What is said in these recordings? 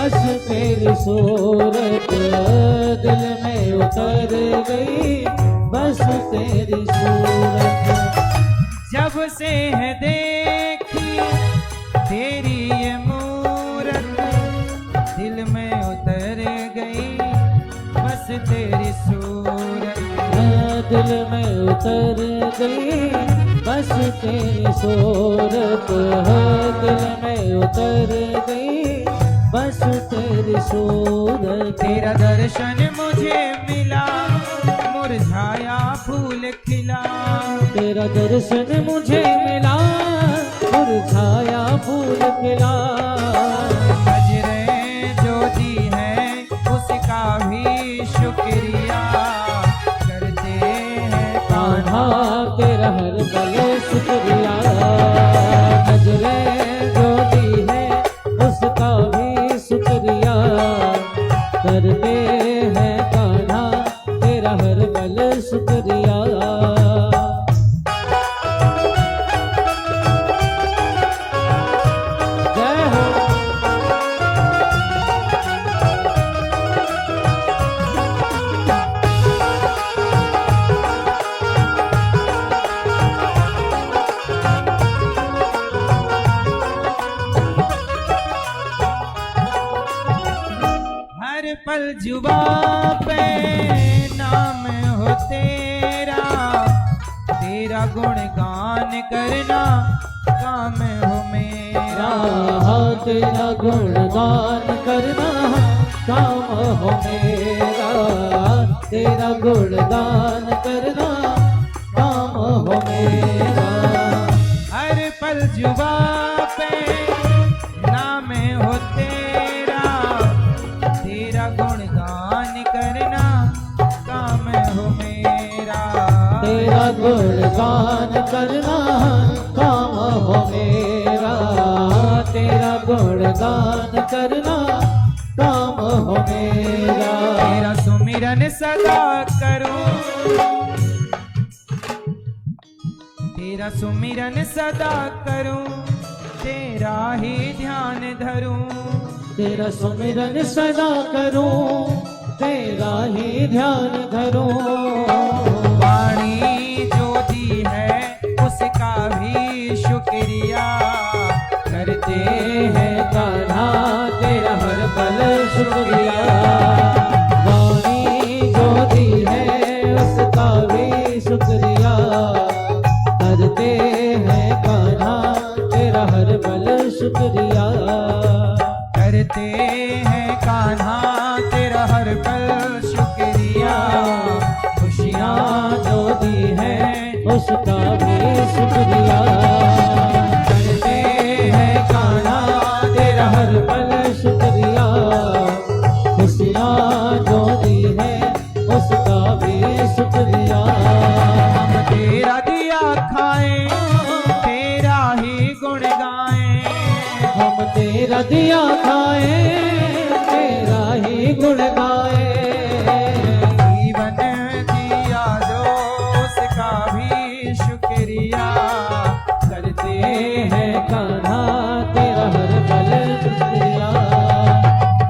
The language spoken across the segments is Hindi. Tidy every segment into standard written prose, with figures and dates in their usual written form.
बस तेरी सूरत दिल में उतर गई, बस तेरी सूरत। जब से है देखी तेरी ये मूरत, दिल में उतर गई बस तेरी सूरत। दिल में उतर गई बस तेरी सूरत, दिल में उतर गई बस तेरी सूरत। तेरा दर्शन मुझे मिला, मुरझाया फूल खिला। तेरा दर्शन मुझे मिला, मुरझाया फूल खिला। नजरे जो दी है उसका भी शुक्रिया करते हैं कान्हा तेरा हर पल शुक्रिया। नजरे जो दी है उसका भी शुक्रिया करते हैं कान्हा तेरा हर पल शुक्रिया। जय हो। हर पल जुबा पे नाम हो तेरा, तेरा गुणगान करना काम हो मेरा। तेरा गुणगान करना काम हो मेरा, तेरा गुणगान करना काम हो मेरा। हर पल जुबा पे नाम हो तेरा, तेरा गुणगान करना काम हो मेरा। तेरा गुणगान करना काम हो मेरा, तेरा गुणगान करना काम हो मेरा। तेरा सुमिरन सदा करूं, तेरा सुमिरन सदा करूं, तेरा ही ध्यान धरूं। तेरा सुमिरन सदा करूं, तेरा ही ध्यान धरूं। वाणी जो दी है उसका भी शुक्रिया करते हैं कान्हा तेरा हर पल शुक्रिया। वाणी जो दी है उसका भी शुक्रिया करते हैं कान्हा तेरा हर पल शुक्रिया। करते हैं कान्हा तेरा हर पल शुक्रिया। खुशियाँ जो दी है उसका भी शुक्रिया करते हैं कान्हा तेरा हर पल शुक्रिया। खुशियाँ जो दी है उसका भी शुक्रिया। हम तेरा दिया खाएं, तेरा ही गुण गाएं। हम तेरा दिया खाएं, तेरा ही गुण गाएं। जीवन दिया जो उसका भी शुक्रिया करते हैं कान्हा तेरा हर पल शुक्रिया।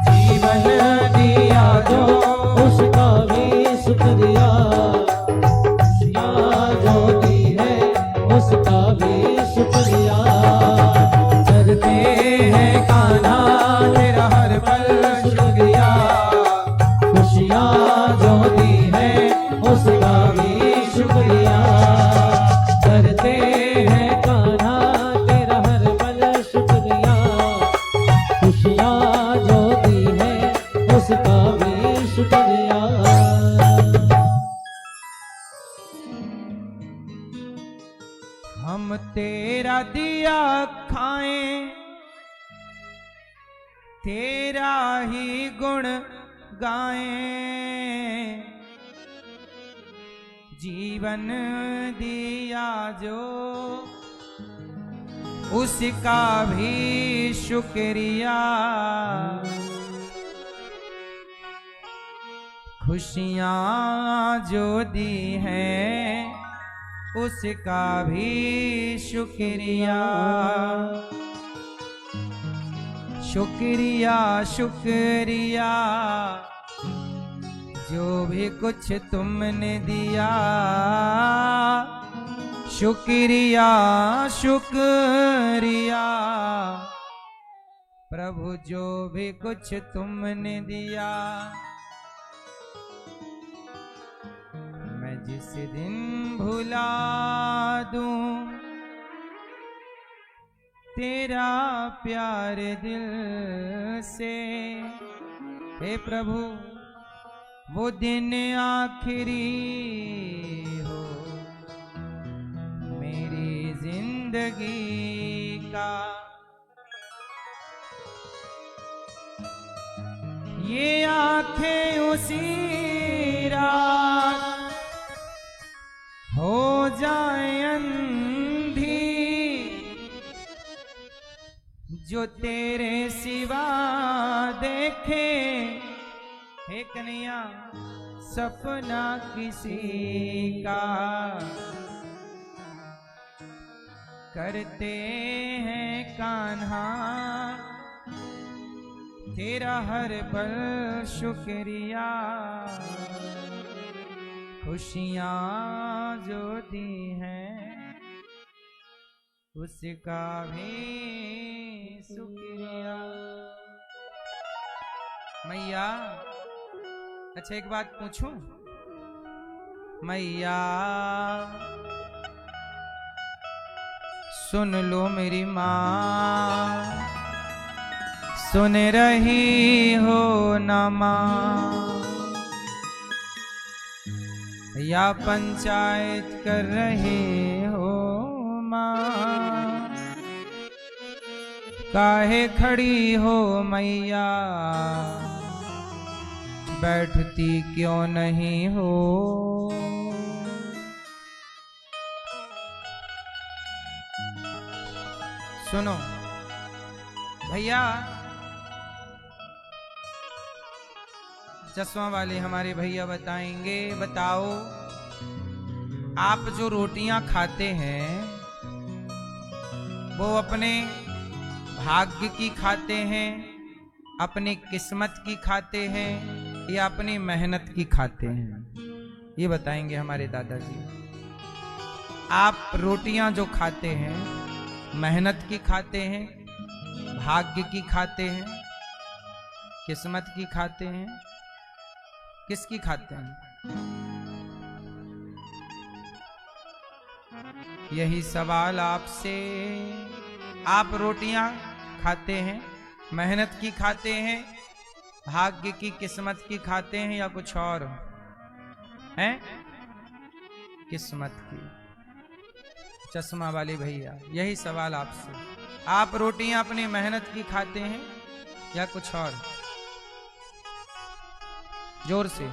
जीवन दिया जो उसका भी शुक्रिया। खुशियाँ जो दी है उसका भी शुक्रिया करते हैं कान्हा तेरा हर पल शुक्रिया। खुशियाँ जो दी है उसका भी शुक्रिया करते हैं कान्हा तेरा हर पल शुक्रिया। खुशियाँ जो दी है उसका भी शुक्रिया। हम तेरा दिया खाएं, तेरा ही गुण गाएं। जीवन दिया जो उसका भी शुक्रिया। खुशियाँ जो दी हैं उसका भी शुक्रिया। शुक्रिया शुक्रिया जो भी कुछ तुमने दिया, शुक्रिया शुक्रिया प्रभु जो भी कुछ तुमने दिया। मैं जिस दिन भुला दूं तेरा प्यार दिल से, हे प्रभु वो दिन आखिरी हो मेरी जिंदगी का। ये आंखें उसी रात हो जाए अंधी जो तेरे सिवा देखे, हे कन्हैया सपना किसी का। करते हैं कान्हा तेरा हर पल शुक्रिया, खुशियाँ जो दी हैं उसका भी शुक्रिया। मैया अच्छा एक बात पूछूं मैया, सुन लो मेरी माँ, सुन रही हो ना माँ, या पंचायत कर रहे हो माँ, काहे खड़ी हो मैया, बैठती क्यों नहीं हो। सुनो भैया, चश्मा वाले हमारे भैया बताएंगे, बताओ आप जो रोटियां खाते हैं वो अपने भाग्य की खाते हैं, अपनी किस्मत की खाते हैं या अपनी मेहनत की खाते हैं, ये बताएंगे हमारे दादाजी। आप रोटियां जो खाते हैं मेहनत की खाते हैं, भाग्य की खाते हैं, किस्मत की खाते हैं, किसकी खाते हैं? यही सवाल आपसे। आप रोटियां खाते हैं, मेहनत की खाते हैं, भाग्य की किस्मत की खाते हैं या कुछ और हैं? किस्मत की। चश्मा वाले भैया यही सवाल आपसे, आप रोटियां अपनी मेहनत की खाते हैं या कुछ और? जोर से,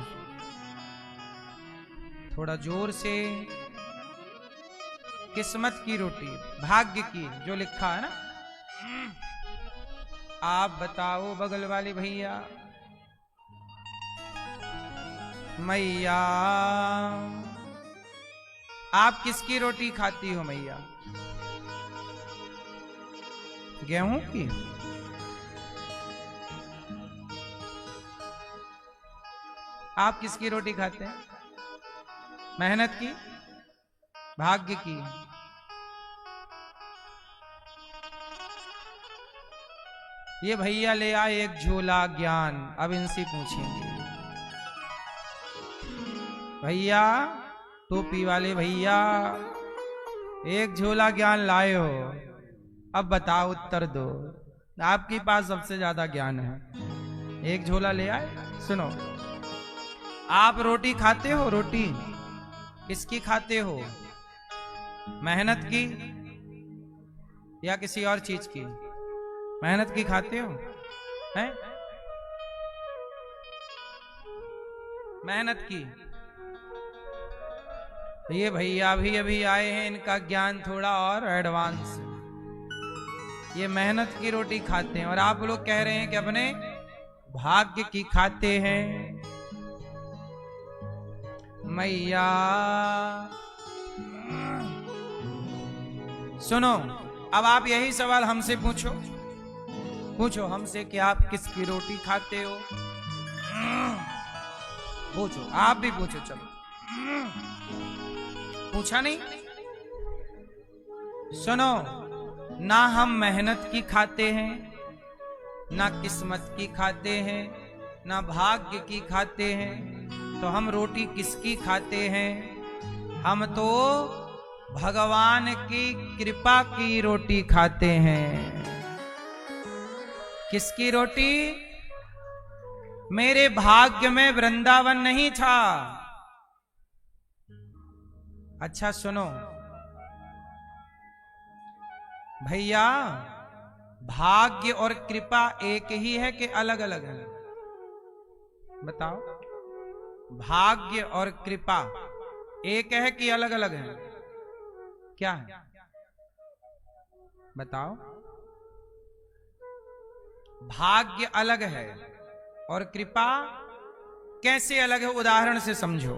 थोड़ा जोर से। किस्मत की रोटी, भाग्य की जो लिखा है ना, आप बताओ बगल वाले भैया। मैया आप किसकी रोटी खाती हो मैया? गेहूं की? आप किसकी रोटी खाते हैं? मेहनत की, भाग्य की? ये भैया ले आए एक झोला ज्ञान, अब इनसे पूछेंगे। भैया टोपी वाले भैया, एक झोला ज्ञान लाए हो, अब बताओ, उत्तर दो। आपके पास सबसे ज्यादा ज्ञान है, एक झोला ले आए। सुनो, आप रोटी खाते हो? रोटी किसकी खाते हो? मेहनत की या किसी और चीज की? मेहनत की खाते हो हैं? मेहनत की। ये भैया भी अभी आए हैं, इनका ज्ञान थोड़ा और एडवांस। ये मेहनत की रोटी खाते हैं और आप लोग कह रहे हैं कि अपने भाग्य की खाते हैं। मैया सुनो, अब आप यही सवाल हमसे पूछो, पूछो हमसे कि आप किसकी रोटी खाते हो। पूछो, आप भी पूछो, चलो। पूछा नहीं? सुनो, ना हम मेहनत की खाते हैं, ना किस्मत की खाते हैं, ना भाग्य की खाते हैं, तो हम रोटी किसकी खाते हैं? हम तो भगवान की कृपा की रोटी खाते हैं। किसकी रोटी? मेरे भाग्य में वृंदावन नहीं था। अच्छा सुनो भैया, भाग्य और कृपा एक ही है कि अलग अलग है? बताओ, भाग्य और कृपा एक है कि अलग अलग है? क्या है बताओ। भाग्य अलग है और कृपा कैसे अलग है? उदाहरण से समझो।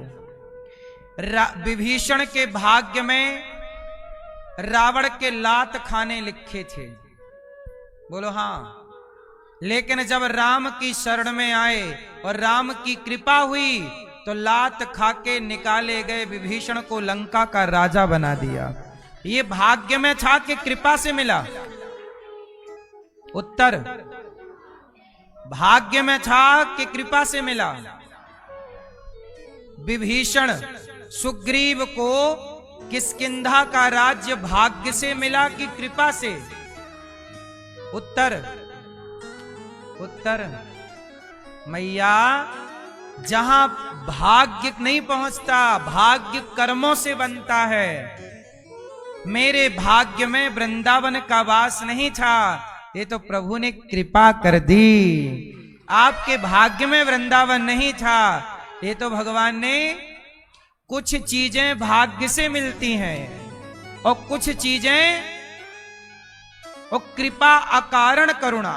विभीषण के भाग्य में रावण के लात खाने लिखे थे, बोलो हाँ। लेकिन जब राम की शरण में आए और राम की कृपा हुई तो लात खाके निकाले गए विभीषण को लंका का राजा बना दिया। ये भाग्य में था कि कृपा से मिला? उत्तर, भाग्य में था कि कृपा से मिला? विभीषण सुग्रीव को किष्किंधा का राज्य भाग्य से मिला कि कृपा से? उत्तर, उत्तर मैया, जहां भाग्य नहीं पहुंचता, भाग्य कर्मों से बनता है। मेरे भाग्य में वृंदावन का वास नहीं था, ये तो प्रभु ने कृपा कर दी। आपके भाग्य में वृंदावन नहीं था, ये तो भगवान ने, कुछ चीजें भाग्य से मिलती हैं और कुछ चीजें और कृपा अकारण करुणा।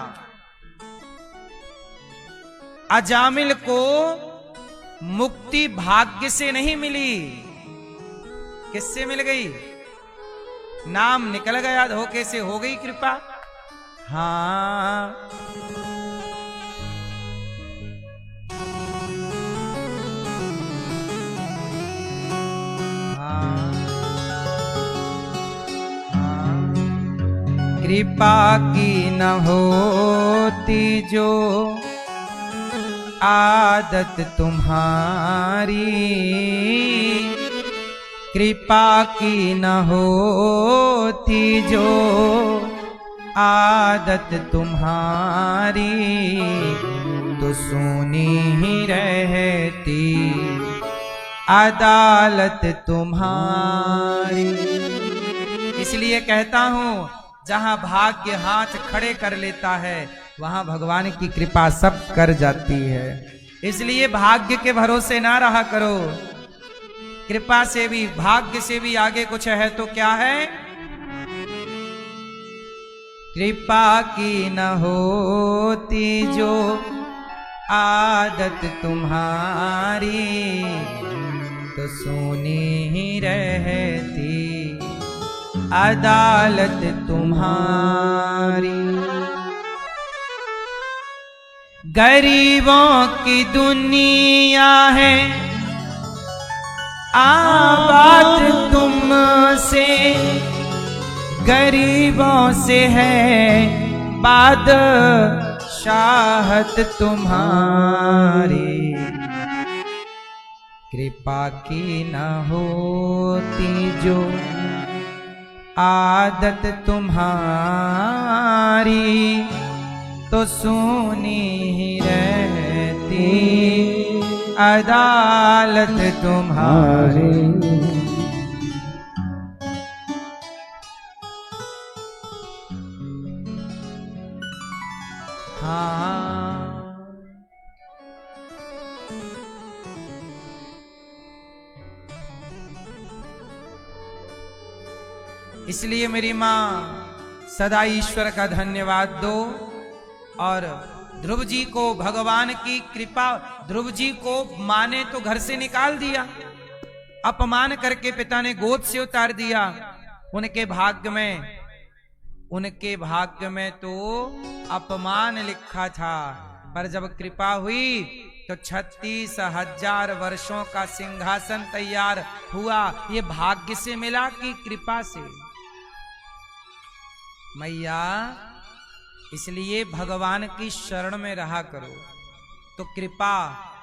अजामिल को मुक्ति भाग्य से नहीं मिली, किससे मिल गई? नाम निकल गया धोखे से, हो गई कृपा। हाँ, हाँ, हाँ। कृपा की न होती जो आदत तुम्हारी, कृपा की न होती जो आदत तुम्हारी, तो सुनी ही रहती अदालत तुम्हारी। इसलिए कहता हूं, जहां भाग्य हाथ खड़े कर लेता है वहां भगवान की कृपा सब कर जाती है। इसलिए भाग्य के भरोसे ना रहा करो, कृपा से भी, भाग्य से भी आगे कुछ है तो क्या है? कृपा की न होती जो आदत तुम्हारी, तो सुनी ही रहती अदालत तुम्हारी। गरीबों की दुनिया है आबाद तुमसे, गरीबों से है बादशाहत तुम्हारी। कृपा की न होती जो आदत तुम्हारी, तो सुनी ही रहती अदालत तुम्हारी। हाँ, इसलिए मेरी मां सदा ईश्वर का धन्यवाद दो। और ध्रुव जी को भगवान की कृपा, ध्रुव जी को मां ने तो घर से निकाल दिया, अपमान करके पिता ने गोद से उतार दिया। उनके भाग्य में उनके भाग्य में तो अपमान लिखा था, पर जब कृपा हुई तो 36,000 वर्षों का सिंहासन तैयार हुआ। ये भाग्य से मिला कि कृपा से? मैया, इसलिए भगवान की शरण में रहा करो तो कृपा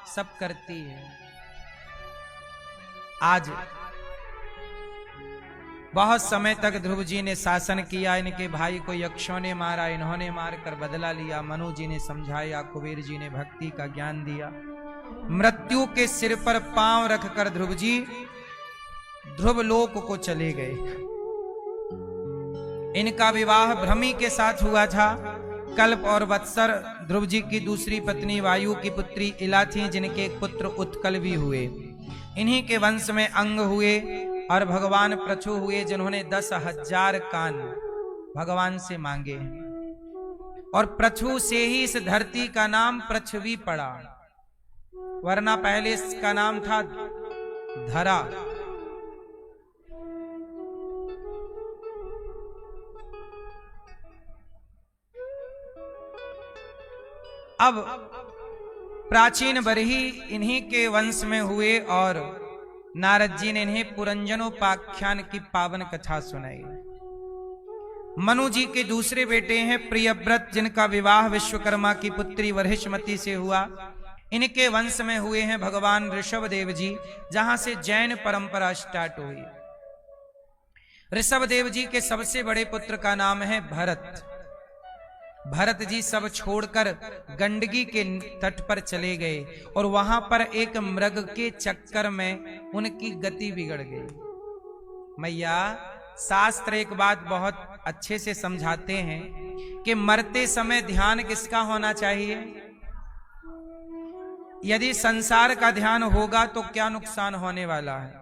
सब करती है। आज बहुत समय तक ध्रुव जी ने शासन किया, इनके भाई को यक्षों ने मारा, इन्होंने मारकर बदला लिया। मनु जी ने समझाया, कुबेर जी ने भक्ति का ज्ञान दिया। मृत्यु के सिर पर पांव रखकर ध्रुव जी ध्रुव लोक को चले गए। इनका विवाह भ्रमी के साथ हुआ था। कल्प और वत्सर ध्रुव जी की दूसरी पत्नी वायु की पुत्री इला थी, जिनके पुत्र उत्कल भी हुए। इन्हीं के वंश में अंग हुए और भगवान प्रछु हुए, जिन्होंने 10,000 कान भगवान से मांगे। और प्रछु से ही इस धरती का नाम पृथ्वी पड़ा, वरना पहले इसका नाम था धरा। अब प्राचीन बरही इन्हीं के वंश में हुए और नारद जी ने इन्हें पुरंजनोपाख्यान की पावन कथा सुनाई। मनु जी के दूसरे बेटे हैं प्रियव्रत, जिनका विवाह विश्वकर्मा की पुत्री वरहिष्मति से हुआ। इनके वंश में हुए हैं भगवान ऋषभ देव जी, जहां से जैन परंपरा स्टार्ट हुई। ऋषभ देव जी के सबसे बड़े पुत्र का नाम है भरत। भरत जी सब छोड़कर गंडकी के तट पर चले गए और वहां पर एक मृग के चक्कर में उनकी गति बिगड़ गई। मैया, शास्त्र एक बात बहुत अच्छे से समझाते हैं कि मरते समय ध्यान किसका होना चाहिए? यदि संसार का ध्यान होगा तो क्या नुकसान होने वाला है?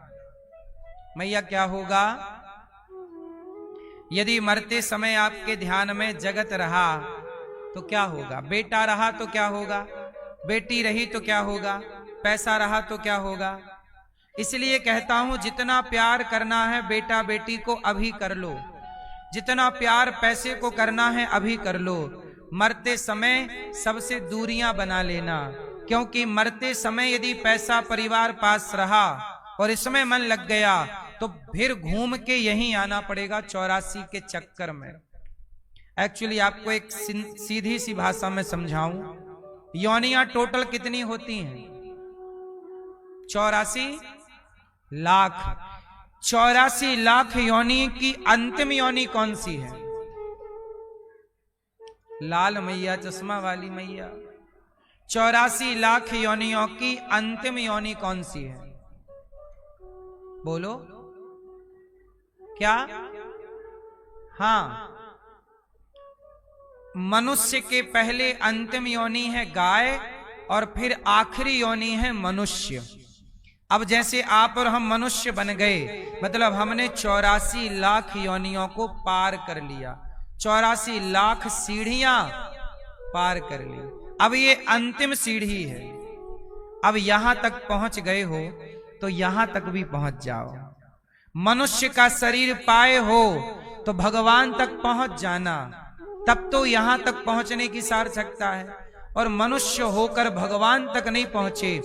मैया, क्या होगा? यदि मरते समय आपके ध्यान में जगत रहा तो क्या होगा? बेटा रहा तो क्या होगा? बेटी रही तो क्या होगा? पैसा रहा तो क्या होगा? इसलिए कहता हूं, जितना प्यार करना है बेटा बेटी को अभी कर लो, जितना प्यार पैसे को करना है अभी कर लो। मरते समय सबसे दूरियां बना लेना, क्योंकि मरते समय यदि पैसा परिवार पास रहा और इसमें मन लग गया तो फिर घूम के यहीं आना पड़ेगा 84 के चक्कर में। एक्चुअली आपको एक सीधी सी भाषा में समझाऊं, योनियां टोटल कितनी होती हैं? 84 लाख। 84 लाख योनि की अंतिम योनि कौन सी है? लाल मैया, चश्मा वाली मैया। 84 लाख योनियों की अंतिम योनि कौन सी है? बोलो क्या? हाँ, मनुष्य के पहले अंतिम योनि है गाय और फिर आखिरी योनि है मनुष्य। अब जैसे आप और हम मनुष्य बन गए, मतलब हमने 84 लाख योनियों को पार कर लिया, 84 लाख सीढ़ियां पार कर ली। अब ये अंतिम सीढ़ी है। अब यहां तक पहुंच गए हो तो यहां तक भी पहुंच जाओ। मनुष्य का शरीर पाए हो तो भगवान तक पहुंच जाना, तब तो यहां तक पहुंचने की सार्थकता है। और मनुष्य होकर भगवान तक नहीं पहुंचे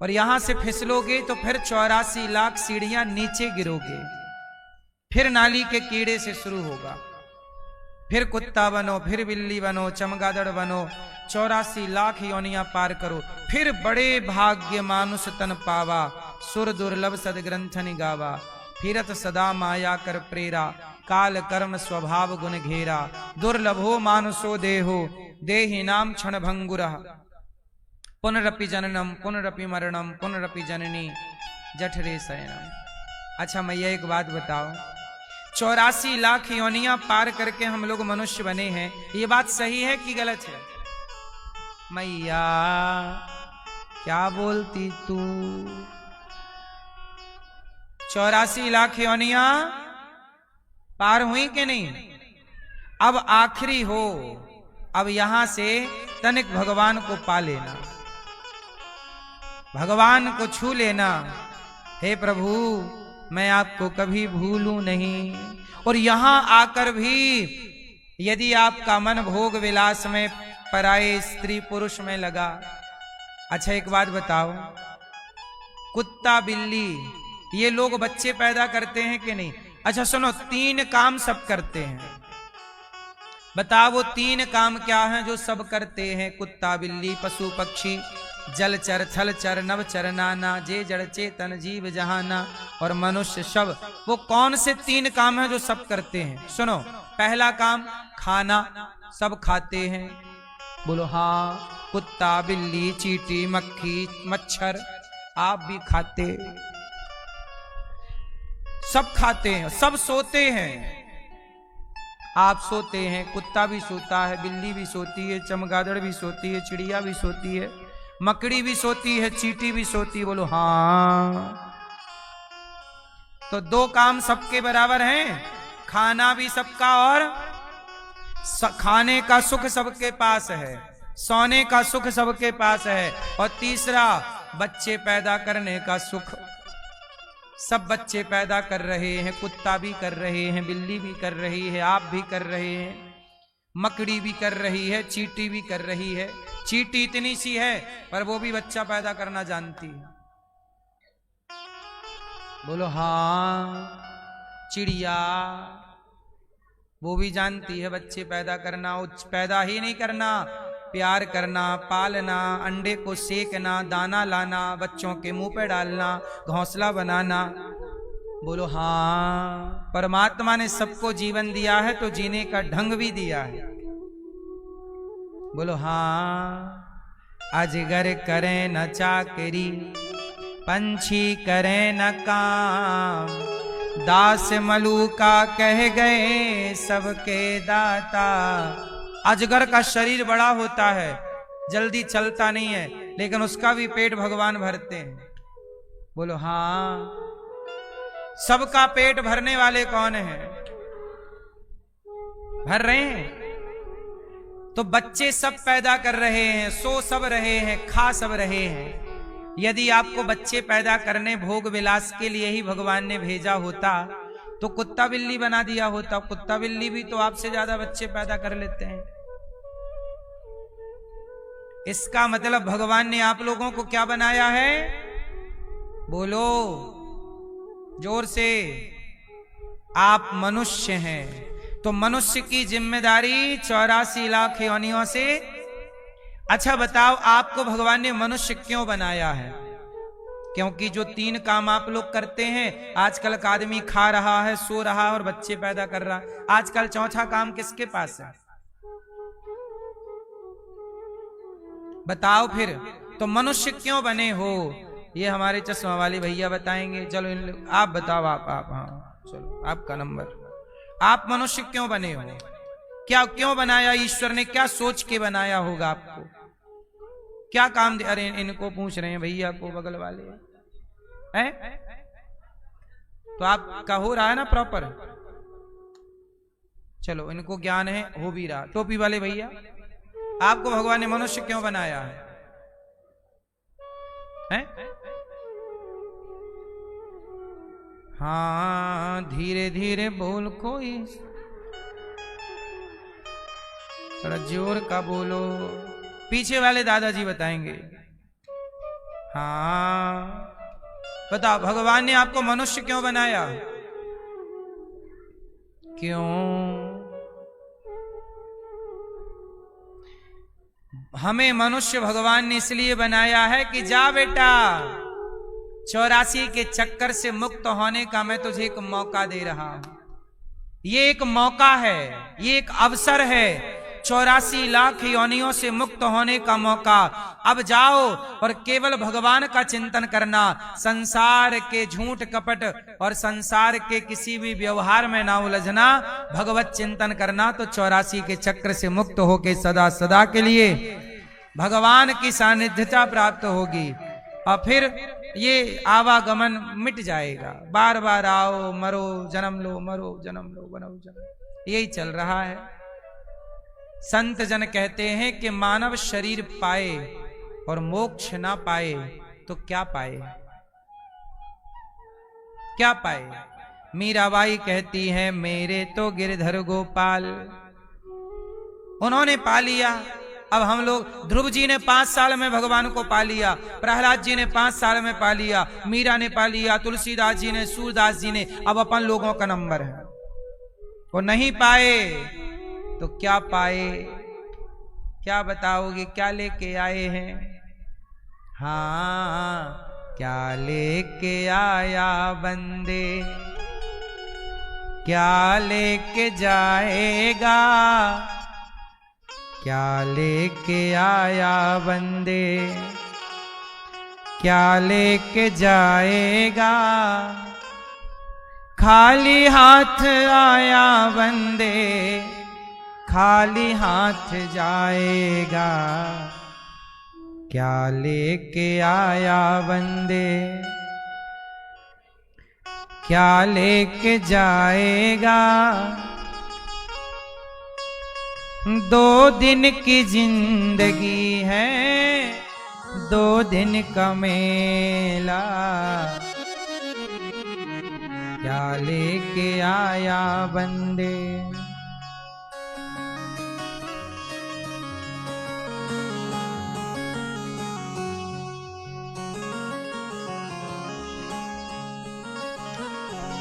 और यहां से फिसलोगे तो फिर 84 लाख सीढ़ियां नीचे गिरोगे, फिर नाली के कीड़े से शुरू होगा, फिर कुत्ता बनो, फिर बिल्ली बनो, चमगादड़ बनो, 84 लाख योनियां पार करो, फिर बड़े भाग्य मानुष तन पावा, सुर दुर्लभ सदग्रंथन गावा, फिरत सदा माया कर प्रेरा, काल कर्म स्वभाव गुण घेरा, दुर्लभो मानुषो देहो, देहि नाम क्षण भंगुरः, पुनरपि जननम पुनरपि मरणम पुनरपि जननी जठरे शयनम। अच्छा मैया, एक बात बताओ, 84 लाख योनियां पार करके हम लोग मनुष्य बने हैं, ये बात सही है कि गलत है? मैया क्या बोलती तू? 84 लाख योनियां पार हुई कि नहीं? अब आखिरी हो, अब यहां से तनिक भगवान को पा लेना, भगवान को छू लेना। हे प्रभु, मैं आपको कभी भूलूं नहीं। और यहां आकर भी यदि आपका मन भोग विलास में पराये स्त्री पुरुष में लगा। अच्छा एक बात बताओ, कुत्ता बिल्ली ये लोग बच्चे पैदा करते हैं कि नहीं? अच्छा सुनो, 3 काम सब करते हैं। बताओ वो 3 काम क्या हैं जो सब करते हैं? कुत्ता बिल्ली पशु पक्षी जलचर थलचर नवचर नाना जे जड़ चेतन जीव जहाना और मनुष्य सब, वो कौन से 3 काम हैं जो सब करते हैं? सुनो, पहला काम खाना, सब खाते हैं। बोलो हाँ। कुत्ता बिल्ली चींटी मक्खी मच्छर आप भी खाते, सब खाते हैं। सब सोते हैं, आप सोते हैं, कुत्ता भी सोता है, बिल्ली भी सोती है, चमगादड़ भी सोती है, चिड़िया भी सोती है, मकड़ी भी सोती है, चींटी भी सोती है। बोलो हाँ। तो 2 काम सबके बराबर हैं, खाना भी सबका और खाने का सुख सबके पास है, सोने का सुख सबके पास है, और तीसरा बच्चे पैदा करने का सुख। सब बच्चे पैदा कर रहे हैं, कुत्ता भी कर रहे हैं, बिल्ली भी कर रही है, आप भी कर रहे हैं, मकड़ी भी कर रही है, चींटी भी कर रही है। चींटी इतनी सी है पर वो भी बच्चा पैदा करना जानती है। बोलो हाँ। चिड़िया वो भी जानती है बच्चे पैदा करना, पैदा ही नहीं करना, प्यार करना, पालना, अंडे को सेकना, दाना लाना, बच्चों के मुंह पे डालना, घोंसला बनाना। बोलो हाँ। परमात्मा ने सबको जीवन दिया है तो जीने का ढंग भी दिया है। बोलो हाँ। अजगर करे न चाकरी, पंछी करे न काम, दास मलूका कह गए सबके दाता। अजगर का शरीर बड़ा होता है, जल्दी चलता नहीं है, लेकिन उसका भी पेट भगवान भरते हैं। बोलो हाँ। सबका पेट भरने वाले कौन हैं? भर रहे हैं। तो बच्चे सब पैदा कर रहे हैं, सो सब रहे हैं, खा सब रहे हैं। यदि आपको बच्चे पैदा करने भोग विलास के लिए ही भगवान ने भेजा होता तो कुत्ता बिल्ली बना दिया होता। कुत्ता बिल्ली भी तो आपसे ज्यादा बच्चे पैदा कर लेते हैं। इसका मतलब भगवान ने आप लोगों को क्या बनाया है? बोलो जोर से। आप मनुष्य हैं, तो मनुष्य की जिम्मेदारी 84 लाख योनियों से। अच्छा बताओ, आपको भगवान ने मनुष्य क्यों बनाया है? क्योंकि जो 3 काम आप लोग करते हैं, आजकल का आदमी खा रहा है, सो रहा है और बच्चे पैदा कर रहा है। आजकल चौथा काम किसके पास है? बताओ फिर। तो मनुष्य क्यों बने हो, ये हमारे चश्मा वाले भैया बताएंगे। चलो आप बताओ। आप हाँ चलो, आपका नंबर। आप मनुष्य क्यों बने हो? क्या क्यों बनाया ईश्वर ने? क्या सोच के बनाया होगा आपको? क्या काम दे? अरे इनको पूछ रहे हैं भैया को, बगल वाले हैं। तो आपका हो रहा है ना प्रॉपर? चलो इनको ज्ञान है, हो भी रहा। टोपी वाले भैया, आपको भगवान ने मनुष्य क्यों बनाया है? हाँ धीरे धीरे बोल, कोई थोड़ा जोर का बोलो। पीछे वाले दादाजी बताएंगे। हाँ बताओ, भगवान ने आपको मनुष्य क्यों बनाया? क्यों? हमें मनुष्य भगवान ने इसलिए बनाया है कि जा बेटा, 84 के चक्कर से मुक्त होने का मैं तुझे एक मौका दे रहा हूं। ये एक मौका है, ये एक अवसर है। 84 लाख योनियों से मुक्त होने का मौका। अब जाओ और केवल भगवान का चिंतन करना। संसार के झूठ कपट और संसार के किसी भी व्यवहार में ना उलझना, भगवत चिंतन करना, तो 84 के चक्र से मुक्त होके सदा सदा के लिए भगवान की सानिध्यता प्राप्त होगी। और फिर ये आवागमन मिट जाएगा। बार बार आओ, मरो, जन्म लो, मरो, जन्म लो, बनो, जन्म, यही चल रहा है। संत जन कहते हैं कि मानव शरीर पाए और मोक्ष ना पाए तो क्या पाए? क्या पाए? मीराबाई कहती है मेरे तो गिरधर गोपाल उन्होंने पा लिया। अब हम लोग, ध्रुव जी ने 5 साल में भगवान को पा लिया, प्रहलाद जी ने 5 साल में पा लिया, मीरा ने पा लिया, तुलसीदास जी ने, सूरदास जी ने, अब अपन लोगों का नंबर है। वो नहीं पाए तो क्या पाए? क्या बताओगे? क्या लेके आए हैं? हाँ, क्या लेके आया बंदे, क्या लेके जाएगा, क्या लेके आया बंदे, क्या लेके जाएगा, खाली हाथ आया बंदे, खाली हाथ जाएगा, क्या लेके आया बंदे, क्या लेके जाएगा। 2 दिन की जिंदगी है, 2 दिन का मेला, क्या लेके आया बंदे।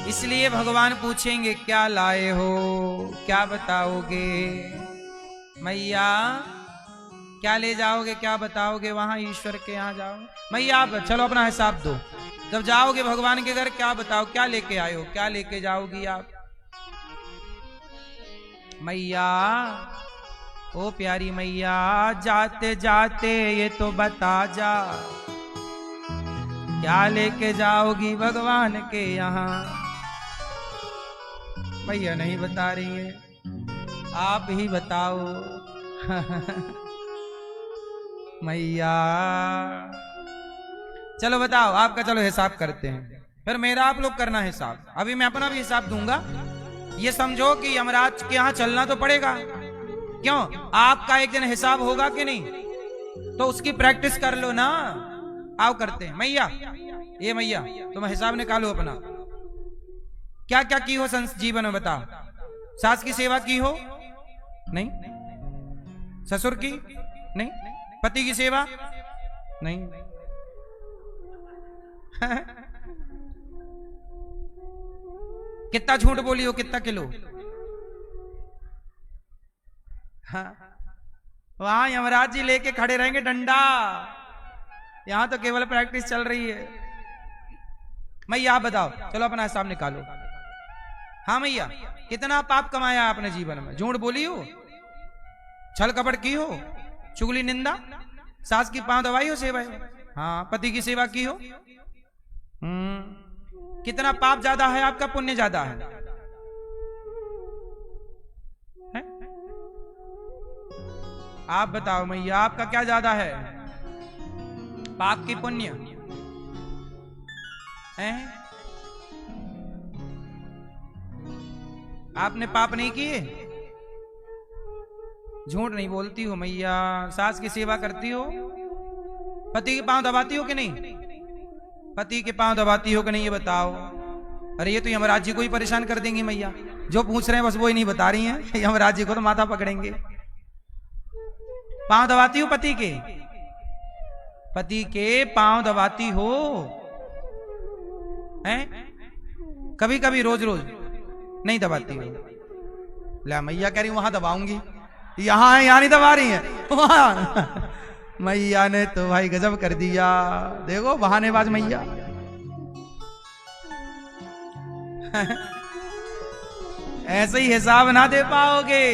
इसलिए भगवान पूछेंगे क्या लाए हो, क्या बताओगे? मैया क्या ले जाओगे, क्या बताओगे? वहां ईश्वर के यहाँ जाओ। मैया आप चलो अपना हिसाब दो, जब जाओगे भगवान के घर क्या बताओ, क्या लेके आए हो, क्या लेके जाओगी आप? मैया, ओ प्यारी मैया, जाते जाते ये तो बता जा, क्या लेके जाओगी भगवान के यहाँ? भैया नहीं बता रही है, आप ही बताओ। मैया चलो बताओ, आपका चलो हिसाब करते हैं, फिर मेरा आप लोग करना हिसाब। अभी मैं अपना भी हिसाब दूंगा। ये समझो कि यमराज के यहाँ चलना तो पड़ेगा, क्यों? आपका एक दिन हिसाब होगा कि नहीं, तो उसकी प्रैक्टिस कर लो ना। आओ करते हैं। मैया, ये मैया तुम हिसाब निकालो अपना, क्या क्या की हो जीवन में बताओ। सास की सेवा की हो? नहीं। ससुर की? नहीं। पति की सेवा? नहीं। कितना झूठ बोली हो, कितना किलो? हाँ, वहां यमराज जी लेके खड़े रहेंगे डंडा, यहां तो केवल प्रैक्टिस चल रही है। मैया आप बताओ, चलो अपना हिसाब निकालो। हाँ मैया, कितना पाप कमाया आपने जीवन में? झूठ बोली हो, छल कपट की हो, चुगली निंदा, सास की पांव दबाई हो, सेवा हो? हाँ, पति की सेवा की हो? कितना पाप ज्यादा है आपका, पुण्य ज्यादा है? आप बताओ मैया, आपका क्या ज्यादा है, पाप की पुण्य है? आपने पाप नहीं किए? झूठ नहीं बोलती हो मैया, सास की सेवा करती हो, पति के पांव दबाती हो कि नहीं? पति के पांव दबाती हो कि नहीं, ये बताओ। अरे ये तो यमराज जी को ही परेशान कर देंगी मैया, जो पूछ रहे हैं बस वो ही नहीं बता रही हैं। यमराज जी को तो माथा पकड़ेंगे। पांव दबाती हो पति के? पति के पांव दबाती हो हैं? कभी कभी, रोज रोज नहीं दबाती हो? ला मैया कह रही वहां दबाऊंगी, यहां है, यहां नहीं दबा रही है, वहां। मैया ने तो भाई गजब कर दिया, देखो बहानेबाज मैया। ऐसे ही हिसाब ना दे पाओगे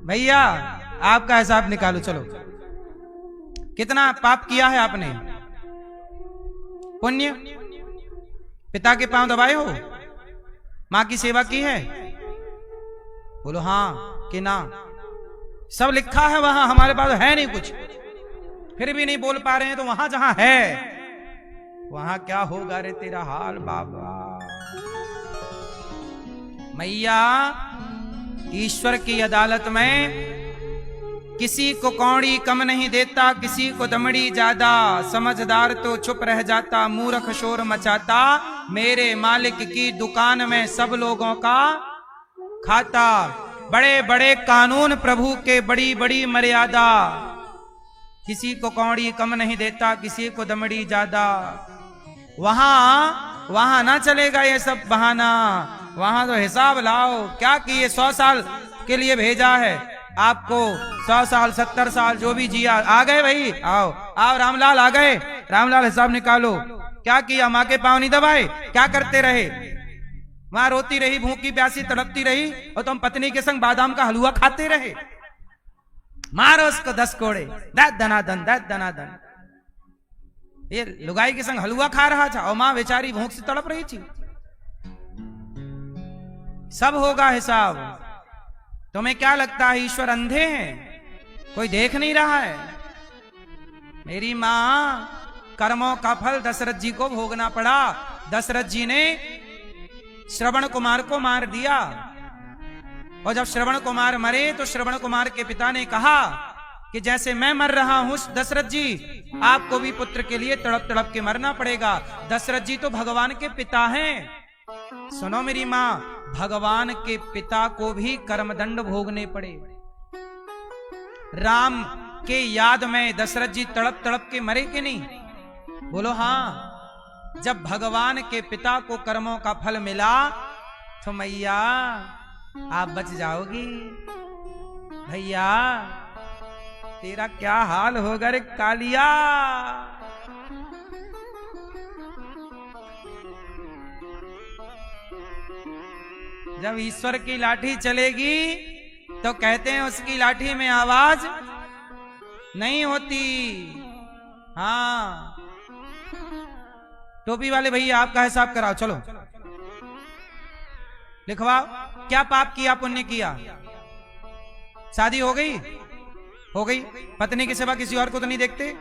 भैया। आपका हिसाब निकालो, चलो कितना पाप किया है आपने? पुण्य? पिता के पांव दबाए हो? मां की सेवा की है? बोलो हाँ कि ना। सब लिखा है वहां, हमारे पास है नहीं कुछ, फिर भी नहीं बोल पा रहे हैं। तो वहां जहां है वहां क्या होगा रे तेरा हाल बाबा। मैया, ईश्वर की अदालत में किसी को कौड़ी कम नहीं देता, किसी को दमड़ी ज्यादा, समझदार तो चुप रह जाता, मूर्ख शोर मचाता, मेरे मालिक की दुकान में सब लोगों का खाता। बड़े बड़े कानून प्रभु के, बड़ी बड़ी मर्यादा, किसी को कौड़ी कम नहीं देता, किसी को दमड़ी ज्यादा। वहां ना चलेगा ये सब बहाना, वहां तो हिसाब लाओ। क्या किए, 100 साल के लिए भेजा है आपको, 100 साल 70 साल जो भी जिया, आ गए भाई, आओ आओ रामलाल आ गए, रामलाल हिसाब निकालो। क्या किया, माँ के पांव नहीं दबाए, क्या करते रहे, वहां रोती रही, भूखी प्यासी तड़पती रही, और तुम पत्नी के संग बादाम का हलवा खाते रहे। मारो उसको 10 कोड़े, दैत दनादन, दैत दनादन। ये लुगाई के संग हलवा खा रहा था और मां बेचारी भूख से तड़प रही थी। सब होगा हिसाब। तुम्हें क्या लगता है ईश्वर अंधे हैं, कोई देख नहीं रहा है? मेरी मां, कर्मों का फल दशरथ जी को भोगना पड़ा। दशरथ जी ने श्रवण कुमार को मार दिया, और जब श्रवण कुमार मरे तो श्रवण कुमार के पिता ने कहा कि जैसे मैं मर रहा हूं दशरथ जी, आपको भी पुत्र के लिए तड़प तड़प के मरना पड़ेगा। दशरथ जी तो भगवान के पिता हैं। सुनो मेरी मां, भगवान के पिता को भी कर्मदंड भोगने पड़े। राम के याद में दशरथ जी तड़प तड़प के मरे कि नहीं? बोलो हाँ। जब भगवान के पिता को कर्मों का फल मिला तो मैया आप बच जाओगी। भैया तेरा क्या हाल होगा रे कालिया। जब ईश्वर की लाठी चलेगी तो कहते हैं उसकी लाठी में आवाज नहीं होती। हाँ, टोपी वाले भैया आपका हिसाब कराओ, चलो लिखवाओ। क्या पाप किया, पुण्य किया? शादी हो गई? हो गई। पत्नी के सिवा किसी और को तो नहीं देखते?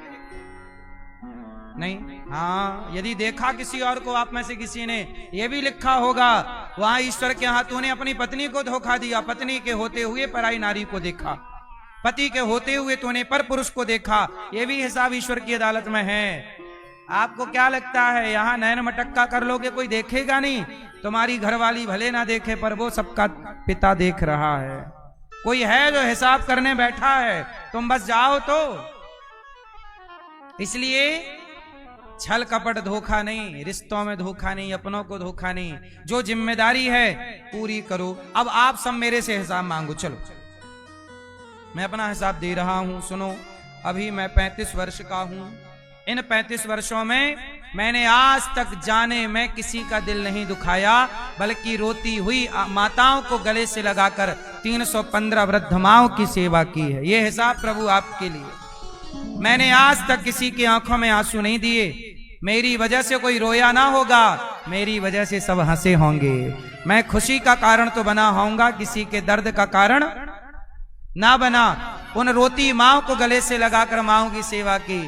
नहीं। हाँ, यदि देखा किसी और को आप में से किसी ने, यह भी लिखा होगा वहां ईश्वर के हाथ, तूने अपनी पत्नी को धोखा दिया, पत्नी के होते हुए पराई नारी को देखा, पति के होते हुए तूने पर पुरुष को देखा। यह भी हिसाब ईश्वर की अदालत में है। आपको क्या लगता है यहां नैन मटक्का कर लोगे कोई देखेगा नहीं? तुम्हारी घरवाली भले ना देखे पर वो सबका पिता देख रहा है। कोई है जो हिसाब करने बैठा है, तुम बस जाओ तो। इसलिए छल कपट धोखा नहीं, रिश्तों में धोखा नहीं, अपनों को धोखा नहीं। जो जिम्मेदारी है पूरी करो। अब आप सब मेरे से हिसाब मांगो। चलो मैं अपना हिसाब दे रहा हूं, सुनो। अभी मैं 35 वर्ष का हूं। इन 35 वर्षों में मैंने आज तक जाने में किसी का दिल नहीं दुखाया, बल्कि रोती हुई माताओं को गले से लगाकर 315 वृद्ध माओं की सेवा की है। ये हिसाब प्रभु आपके लिए। मैंने आज तक किसी की आंखों में आंसू नहीं दिए। मेरी वजह से कोई रोया ना होगा, मेरी वजह से सब हंसे होंगे। मैं खुशी का कारण तो बना होऊंगा, किसी के दर्द का कारण ना बना। उन रोती माओं को गले से लगाकर माओं की सेवा की।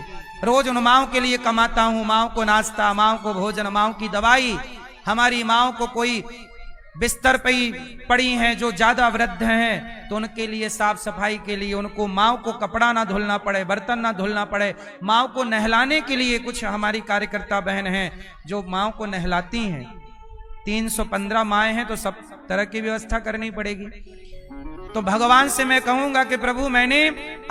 रोज उन माओं के लिए कमाता हूं, माओं को नाश्ता, माओं को भोजन, माओं की दवाई। हमारी माओं को कोई बिस्तर पे ही पड़ी हैं जो ज्यादा वृद्ध हैं, तो उनके लिए साफ सफाई के लिए, उनको माओं को कपड़ा ना धुलना पड़े, बर्तन ना धुलना पड़े। माओं को नहलाने के लिए कुछ हमारी कार्यकर्ता बहन हैं जो माओं को नहलाती हैं। 315 माएँ हैं तो सब तरह की व्यवस्था करनी पड़ेगी। तो भगवान से मैं कहूंगा कि प्रभु मैंने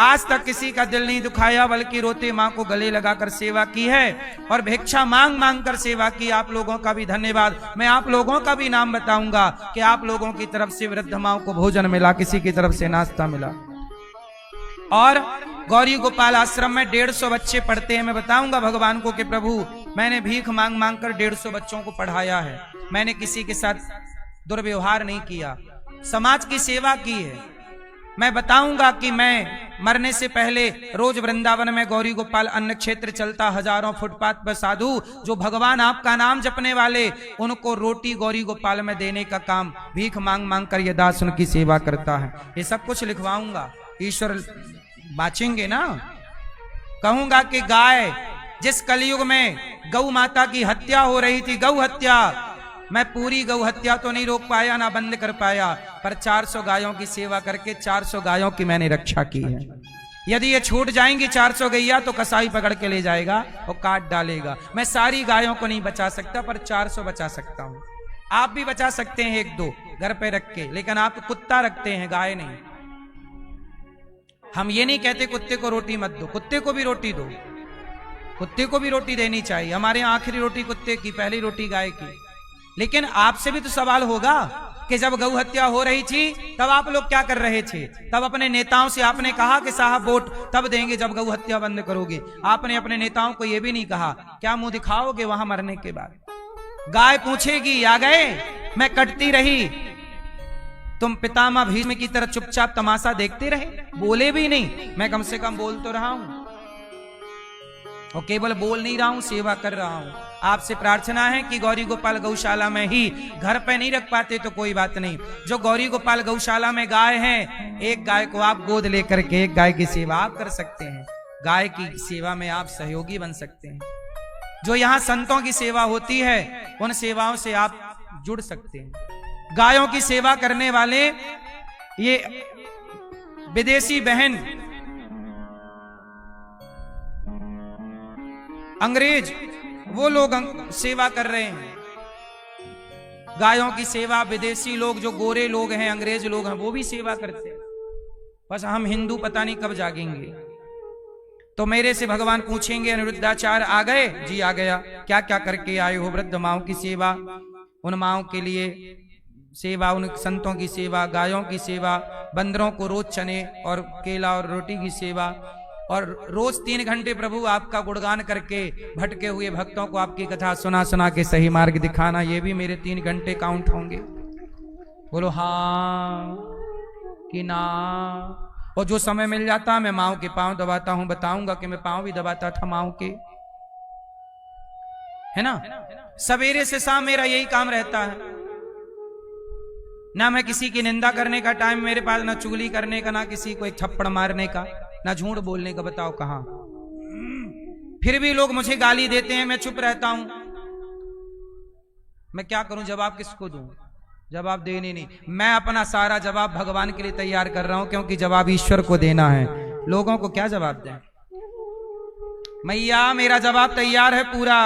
आज तक किसी का दिल नहीं दुखाया, बल्कि रोते माँ को गले लगाकर सेवा की है और भिक्षा मांग मांग कर सेवा की। आप लोगों का भी धन्यवाद। मैं आप लोगों का भी नाम बताऊंगा कि आप लोगों की तरफ से वृद्ध माँ को भोजन मिला, किसी की तरफ से नाश्ता मिला। और गौरी गोपाल आश्रम में 150 बच्चे पढ़ते हैं। मैं बताऊंगा भगवान को कि प्रभु मैंने भीख मांग मांग कर 150 बच्चों को पढ़ाया है। मैंने किसी के साथ दुर्व्यवहार नहीं किया, समाज की सेवा की है। मैं बताऊंगा कि मैं मरने से पहले रोज वृंदावन में गौरी गोपाल अन्न क्षेत्र चलता, हजारों फुटपाथ पर साधु जो भगवान आपका नाम जपने वाले, उनको रोटी गौरी गोपाल में देने का काम भीख मांग मांग कर ये दास उनकी सेवा करता है। ये सब कुछ लिखवाऊंगा, ईश्वर बाचेंगे ना। कहूंगा कि गाय, जिस कलयुग में गौ माता की हत्या हो रही थी, गौ हत्या, मैं पूरी गौ हत्या तो नहीं रोक पाया ना बंद कर पाया, पर 400 गायों की सेवा करके 400 गायों की मैंने रक्षा की है। यदि ये छूट जाएंगी 400 गैया तो कसाई पकड़ के ले जाएगा और काट डालेगा। मैं सारी गायों को नहीं बचा सकता, पर 400 बचा सकता हूं। आप भी बचा सकते हैं 1-2 घर पे रख के, लेकिन आप कुत्ता रखते हैं, गाय नहीं। हम ये नहीं कहते कुत्ते को रोटी मत दो, कुत्ते को भी रोटी दो, कुत्ते को भी रोटी देनी चाहिए। हमारे यहाँ आखिरी रोटी कुत्ते की, पहली रोटी गाय की। लेकिन आपसे भी तो सवाल होगा कि जब गौ हत्या हो रही थी तब आप लोग क्या कर रहे थे? तब अपने नेताओं से आपने कहा कि साहब वोट तब देंगे जब गौ हत्या बंद करोगे। आपने अपने नेताओं को यह भी नहीं कहा, क्या मुंह दिखाओगे वहां मरने के बाद? गाय पूछेगी आ गए? मैं कटती रही, तुम पितामह भीष्म की तरह चुपचाप तमाशा देखते रहे, बोले भी नहीं। मैं कम से कम बोल तो रहा हूं, और केवल बोल नहीं रहा हूं, सेवा कर रहा हूं। आपसे प्रार्थना है कि गौरी गोपाल गौशाला में ही, घर पे नहीं रख पाते तो कोई बात नहीं, जो गौरी गोपाल गौशाला में गाय हैं, एक गाय को आप गोद लेकर के एक गाय की सेवा आप कर सकते हैं। गाय की सेवा में आप सहयोगी बन सकते हैं। जो यहाँ संतों की सेवा होती है उन सेवाओं से आप जुड़ सकते हैं। गायों की सेवा करने वाले ये विदेशी बहन, अंग्रेज, वो लोग सेवा कर रहे हैं। गायों की सेवा विदेशी लोग, जो गोरे लोग हैं, अंग्रेज लोग हैं, वो भी सेवा करते हैं। बस हम हिंदू पता नहीं कब जागेंगे। तो मेरे से भगवान पूछेंगे, अनिरुद्धाचार्य आ गए? जी आ गया। क्या क्या करके आए हो? वृद्ध माओं की सेवा, उन माओं के लिए सेवा, उन संतों की सेवा, गायों की सेवा, बंदरों को रोज चने और केला और रोटी की सेवा, और रोज 3 घंटे प्रभु आपका गुणगान करके भटके हुए भक्तों को आपकी कथा सुना सुना के सही मार्ग दिखाना। ये भी मेरे 3 घंटे काउंट होंगे। बोलो हाँ कि ना? और जो समय मिल जाता मैं माओ के पांव दबाता हूं, बताऊंगा कि मैं पांव भी दबाता था माओ के, है ना। सवेरे से शाम मेरा यही काम रहता है। ना मैं किसी की निंदा करने का टाइम मेरे पास, ना चुगली करने का, ना किसी को एक थप्पड़ मारने का, ना झूठ बोलने का। बताओ कहां? फिर भी लोग मुझे गाली देते हैं, मैं चुप रहता हूं। मैं क्या करूं? जवाब किसको दूं? जवाब देने नहीं। मैं अपना सारा जवाब भगवान के लिए तैयार कर रहा हूं, क्योंकि जवाब ईश्वर को देना है। लोगों को क्या जवाब दें? मैया मेरा जवाब तैयार है पूरा,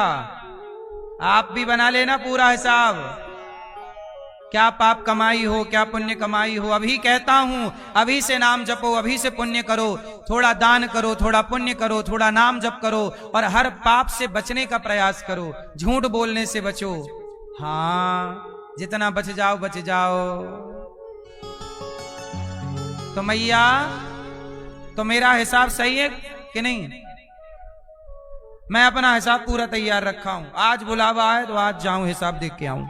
आप भी बना लेना पूरा हिसाब। क्या पाप कमाई हो, क्या पुण्य कमाई हो, अभी कहता हूं, अभी से नाम जपो, अभी से पुण्य करो। थोड़ा दान करो, थोड़ा पुण्य करो, थोड़ा नाम जप करो, और हर पाप से बचने का प्रयास करो। झूठ बोलने से बचो। हाँ, जितना बच जाओ बच जाओ। तो मैया, तो मेरा हिसाब सही है कि नहीं? मैं अपना हिसाब पूरा तैयार रखा हूं। आज बुलावा है तो आज जाऊं, हिसाब देख के आऊं।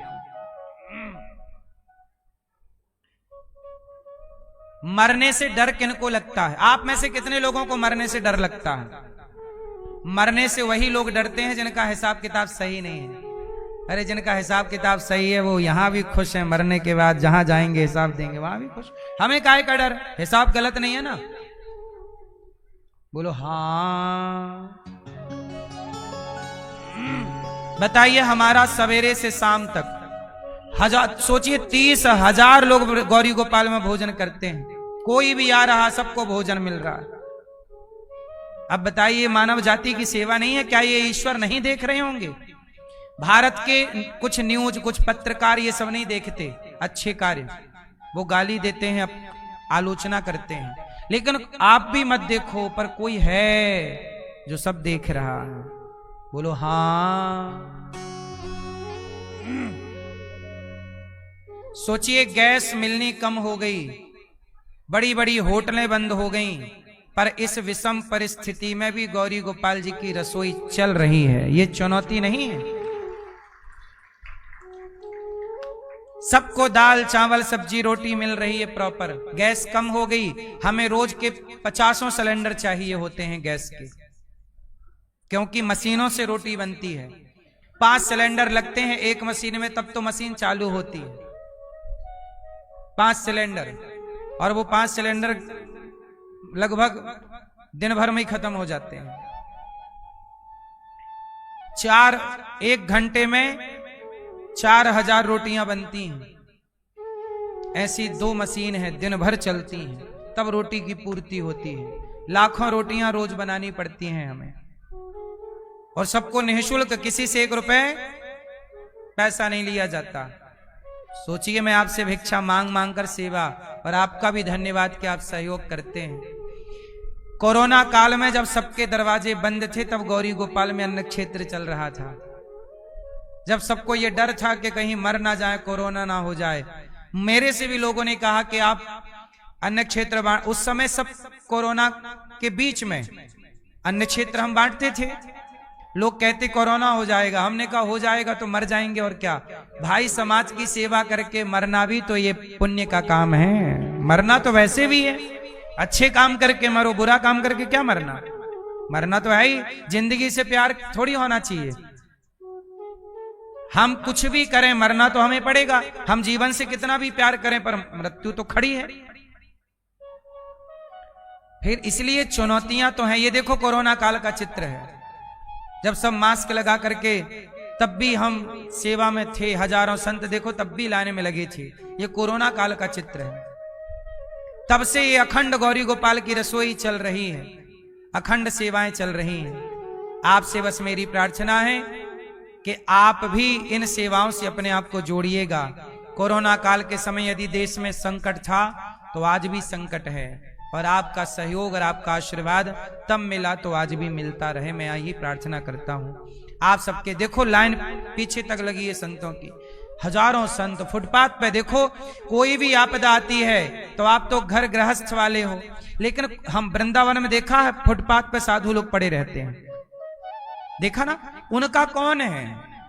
मरने से डर किनको लगता है? आप में से कितने लोगों को मरने से डर लगता है? मरने से वही लोग डरते हैं जिनका हिसाब किताब सही नहीं है। अरे जिनका हिसाब किताब सही है वो यहां भी खुश है, मरने के बाद जहां जाएंगे हिसाब देंगे वहां भी खुश। हमें काहे का डर? हिसाब गलत नहीं है ना। बोलो हाँ। बताइए, हमारा सवेरे से शाम तक सोचिए 30,000 लोग गौरी गोपाल में भोजन करते हैं। कोई भी आ रहा, सबको भोजन मिल रहा है। अब बताइए, मानव जाति की सेवा नहीं है क्या? ये ईश्वर नहीं देख रहे होंगे? भारत के कुछ न्यूज, कुछ पत्रकार ये सब नहीं देखते अच्छे कार्य, वो गाली देते हैं, आलोचना करते हैं। लेकिन आप भी मत देखो, पर कोई है जो सब देख रहा है। बोलो हाँ। सोचिए, गैस मिलनी कम हो गई, बड़ी बड़ी होटलें बंद हो गईं, पर इस विषम परिस्थिति में भी गौरी गोपाल जी की रसोई चल रही है। ये चुनौती नहीं है? सबको दाल चावल सब्जी रोटी मिल रही है प्रॉपर। गैस कम हो गई, हमें रोज के 50 सिलेंडर चाहिए होते हैं गैस के, क्योंकि मशीनों से रोटी बनती है। 5 सिलेंडर लगते हैं एक मशीन में, तब तो मशीन चालू होती है। 5 सिलेंडर, और वो 5 सिलेंडर लगभग दिन भर में ही खत्म हो जाते हैं। 1 घंटे में 4000 रोटियां बनती हैं। ऐसी 2 मशीन है, दिन भर चलती हैं, तब रोटी की पूर्ति होती है। लाखों रोटियां रोज बनानी पड़ती हैं हमें, और सबको निःशुल्क, किसी से 1 रुपए पैसा नहीं लिया जाता। सोचिए, मैं आपसे भिक्षा मांग मांग कर सेवा, और आपका भी धन्यवाद कि आप सहयोग करते हैं। कोरोना काल में जब सबके दरवाजे बंद थे, तब गौरी गोपाल में अन्न क्षेत्र चल रहा था। जब सबको ये डर था कि कहीं मर ना जाए, कोरोना ना हो जाए, मेरे से भी लोगों ने कहा कि आप अन्न क्षेत्र बांट। उस समय सब कोरोना के बीच में अन्न क्षेत्र हम बांटते थे। लोग कहते कोरोना हो जाएगा, हमने कहा हो जाएगा तो मर जाएंगे और क्या। भाई, समाज की सेवा करके मरना भी तो ये पुण्य का काम है। मरना तो वैसे भी है, अच्छे काम करके मरो, बुरा काम करके क्या मरना। मरना तो है ही, जिंदगी से प्यार थोड़ी होना चाहिए। हम कुछ भी करें, मरना तो हमें पड़ेगा। हम जीवन से कितना भी प्यार करें, पर मृत्यु तो खड़ी है। फिर इसलिए चुनौतियां तो हैं। ये देखो, कोरोना काल का चित्र है, जब सब मास्क लगा करके, तब भी हम सेवा में थे। हजारों संत देखो तब भी लाने में लगे थे। ये कोरोना काल का चित्र है। तब से ये अखंड गौरी गोपाल की रसोई चल रही है, अखंड सेवाएं चल रही हैं। आपसे बस मेरी प्रार्थना है कि आप भी इन सेवाओं से अपने आप को जोड़िएगा। कोरोना काल के समय यदि देश में संकट था, तो आज भी संकट है, और आपका सहयोग और आपका आशीर्वाद तब मिला तो आज भी मिलता रहे। मैं यही प्रार्थना करता हूं। आप सबके देखो, लाइन पीछे तक लगी है संतों की, हजारों संत। फुटपाथ पे देखो, कोई भी आपदा आती है तो आप तो घर गृहस्थ वाले हो, लेकिन हम वृंदावन में देखा है, फुटपाथ पे साधु लोग पड़े रहते हैं। देखा ना, उनका कौन है?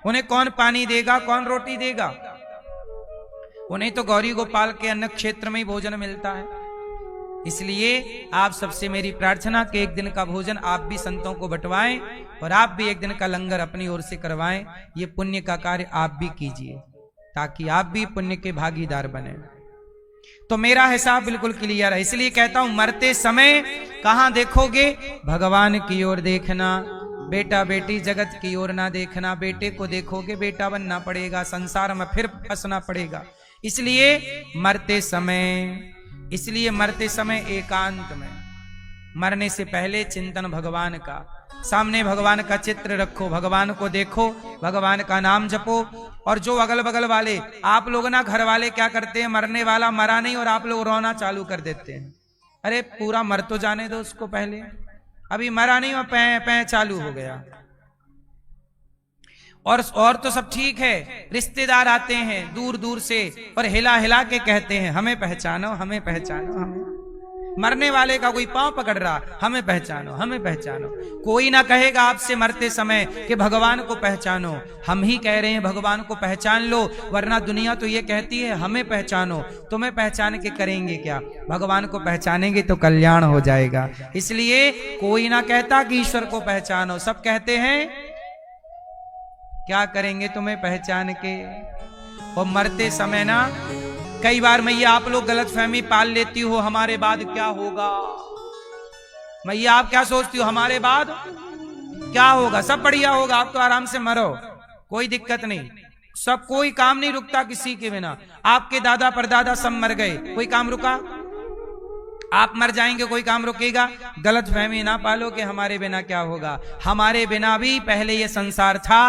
उन्हें कौन पानी देगा, कौन रोटी देगा? उन्हें तो गौरी गोपाल के अन्न क्षेत्र में ही भोजन मिलता है। इसलिए आप सबसे मेरी प्रार्थना कि एक दिन का भोजन आप भी संतों को बंटवाएं, और आप भी एक दिन का लंगर अपनी ओर से करवाएं। ये पुण्य का कार्य आप भी कीजिए, ताकि आप भी पुण्य के भागीदार बने। तो मेरा हिसाब बिल्कुल क्लियर है। इसलिए कहता हूं, मरते समय कहां देखोगे? भगवान की ओर देखना। बेटा बेटी जगत की ओर ना देखना। बेटे को देखोगे, बेटा बनना पड़ेगा, संसार में फिर फंसना पड़ेगा। इसलिए मरते समय एकांत में, मरने से पहले चिंतन भगवान का। सामने भगवान का चित्र रखो, भगवान को देखो, भगवान का नाम जपो। और जो अगल बगल वाले, आप लोग ना, घर वाले क्या करते हैं, मरने वाला मरा नहीं और आप लोग रोना चालू कर देते हैं। अरे पूरा मर तो जाने दो उसको पहले, अभी मरा नहीं और पैं पैं चालू हो गया। और तो सब ठीक है, रिश्तेदार आते हैं दूर दूर से और हिला हिला के कहते हैं, हमें पहचानो, हमें पहचानो। हमें मरने वाले का कोई पांव पकड़ रहा, हमें पहचानो, हमें पहचानो। कोई ना कहेगा आपसे मरते समय कि भगवान को पहचानो। हम ही कह रहे हैं भगवान को पहचान लो, वरना दुनिया तो ये कहती है हमें पहचानो। तुम्हें पहचान के करेंगे क्या? भगवान को पहचानेंगे तो कल्याण हो जाएगा। इसलिए कोई ना कहता कि ईश्वर को पहचानो, सब कहते हैं क्या करेंगे तुम्हें पहचान के। और मरते समय ना, कई बार मैया आप लोग गलतफहमी पाल लेती हो, हमारे बाद क्या होगा। मैया आप क्या सोचती हो, हमारे बाद क्या होगा? सब बढ़िया होगा, आप तो आराम से मरो, कोई दिक्कत नहीं। सब, कोई काम नहीं रुकता किसी के बिना। आपके दादा परदादा सब मर गए, कोई काम रुका? आप मर जाएंगे, कोई काम रुकेगा? गलत फहमी ना पालो कि हमारे बिना क्या होगा। हमारे बिना भी पहले ये संसार था,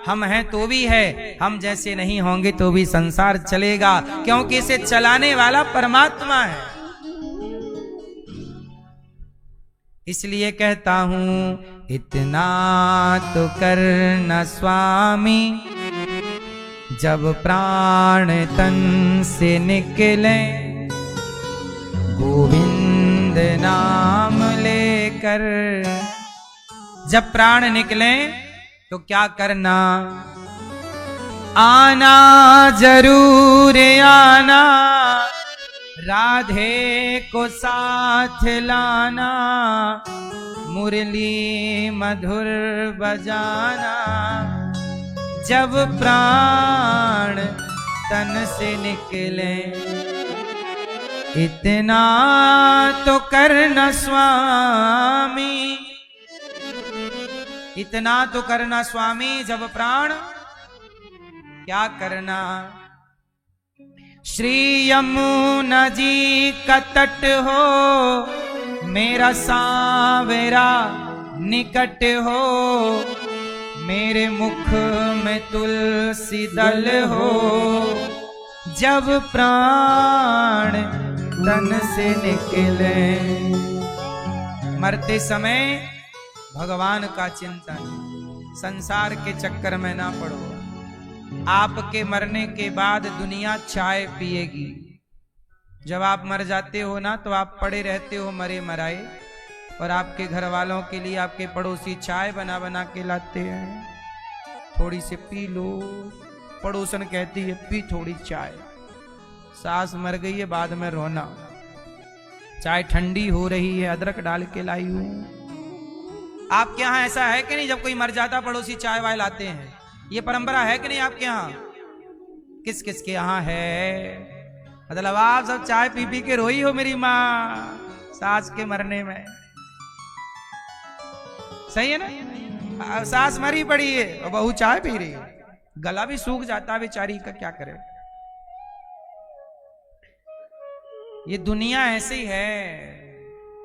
हम हैं तो भी है, हम जैसे नहीं होंगे तो भी संसार चलेगा, क्योंकि इसे चलाने वाला परमात्मा है। इसलिए कहता हूं, इतना तो करना स्वामी, जब प्राण तन से निकले, गोविंद नाम लेकर। जब प्राण निकले तो क्या करना? आना जरूर आना, राधे को साथ लाना, मुरली मधुर बजाना। जब प्राण तन से निकले, इतना तो करना स्वामी, इतना तो करना स्वामी, जब प्राण क्या करना? श्री यमुना जी का तट हो, मेरा सांवरा निकट हो, मेरे मुख में तुलसी दल हो, जब प्राण तन से निकले। मरते समय भगवान का चिंतन, संसार के चक्कर में ना पड़ो। आपके मरने के बाद दुनिया चाय पिएगी। जब आप मर जाते हो ना तो आप पड़े रहते हो मरे मराए, और आपके घर वालों के लिए आपके पड़ोसी चाय बना बना के लाते हैं, थोड़ी सी पी लो। पड़ोसन कहती है पी थोड़ी चाय। सास मर गई है, बाद में रोना, चाय ठंडी हो रही है, अदरक डाल के लाई हूं। आपके यहाँ ऐसा है कि नहीं, जब कोई मर जाता पड़ोसी चाय वाय लाते हैं? ये परंपरा है कि नहीं आपके यहाँ? किस किस के यहाँ है? मतलब आप सब चाय पी पी के रोई हो मेरी माँ सास के मरने में। सही है ना? सास मरी पड़ी है और बहू चाय पी रही है, गला भी सूख जाता है बेचारी का, क्या करे। ये दुनिया ऐसी है,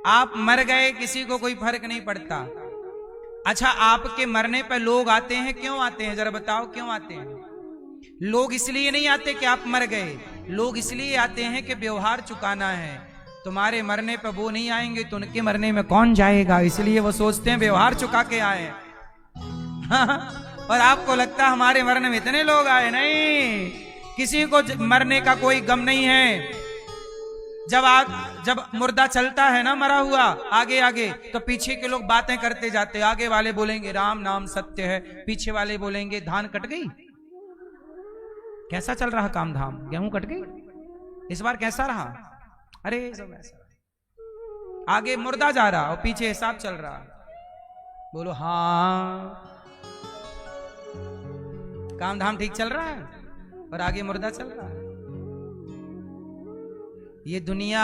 आप मर गए किसी को कोई फर्क नहीं पड़ता। अच्छा, आपके मरने पर लोग आते हैं, क्यों आते हैं जरा बताओ, क्यों आते हैं? लोग इसलिए नहीं आते कि आप मर गए, लोग इसलिए आते हैं कि व्यवहार चुकाना है। तुम्हारे मरने पर वो नहीं आएंगे तो उनके मरने में कौन जाएगा, इसलिए वो सोचते हैं व्यवहार चुका के आए। और आपको लगता है हमारे मरने में इतने लोग आए, नहीं, किसी को मरने का कोई गम नहीं है। जब मुर्दा चलता है ना मरा हुआ आगे आगे, तो पीछे के लोग बातें करते जाते, आगे वाले बोलेंगे राम नाम सत्य है, पीछे वाले बोलेंगे धान कट गई, कैसा चल रहा काम धाम, गेहूं कट गई, इस बार कैसा रहा, अरे सब ऐसा। आगे मुर्दा जा रहा और पीछे हिसाब चल रहा, बोलो हाँ काम धाम ठीक चल रहा है, और आगे मुर्दा चल रहा है। ये दुनिया,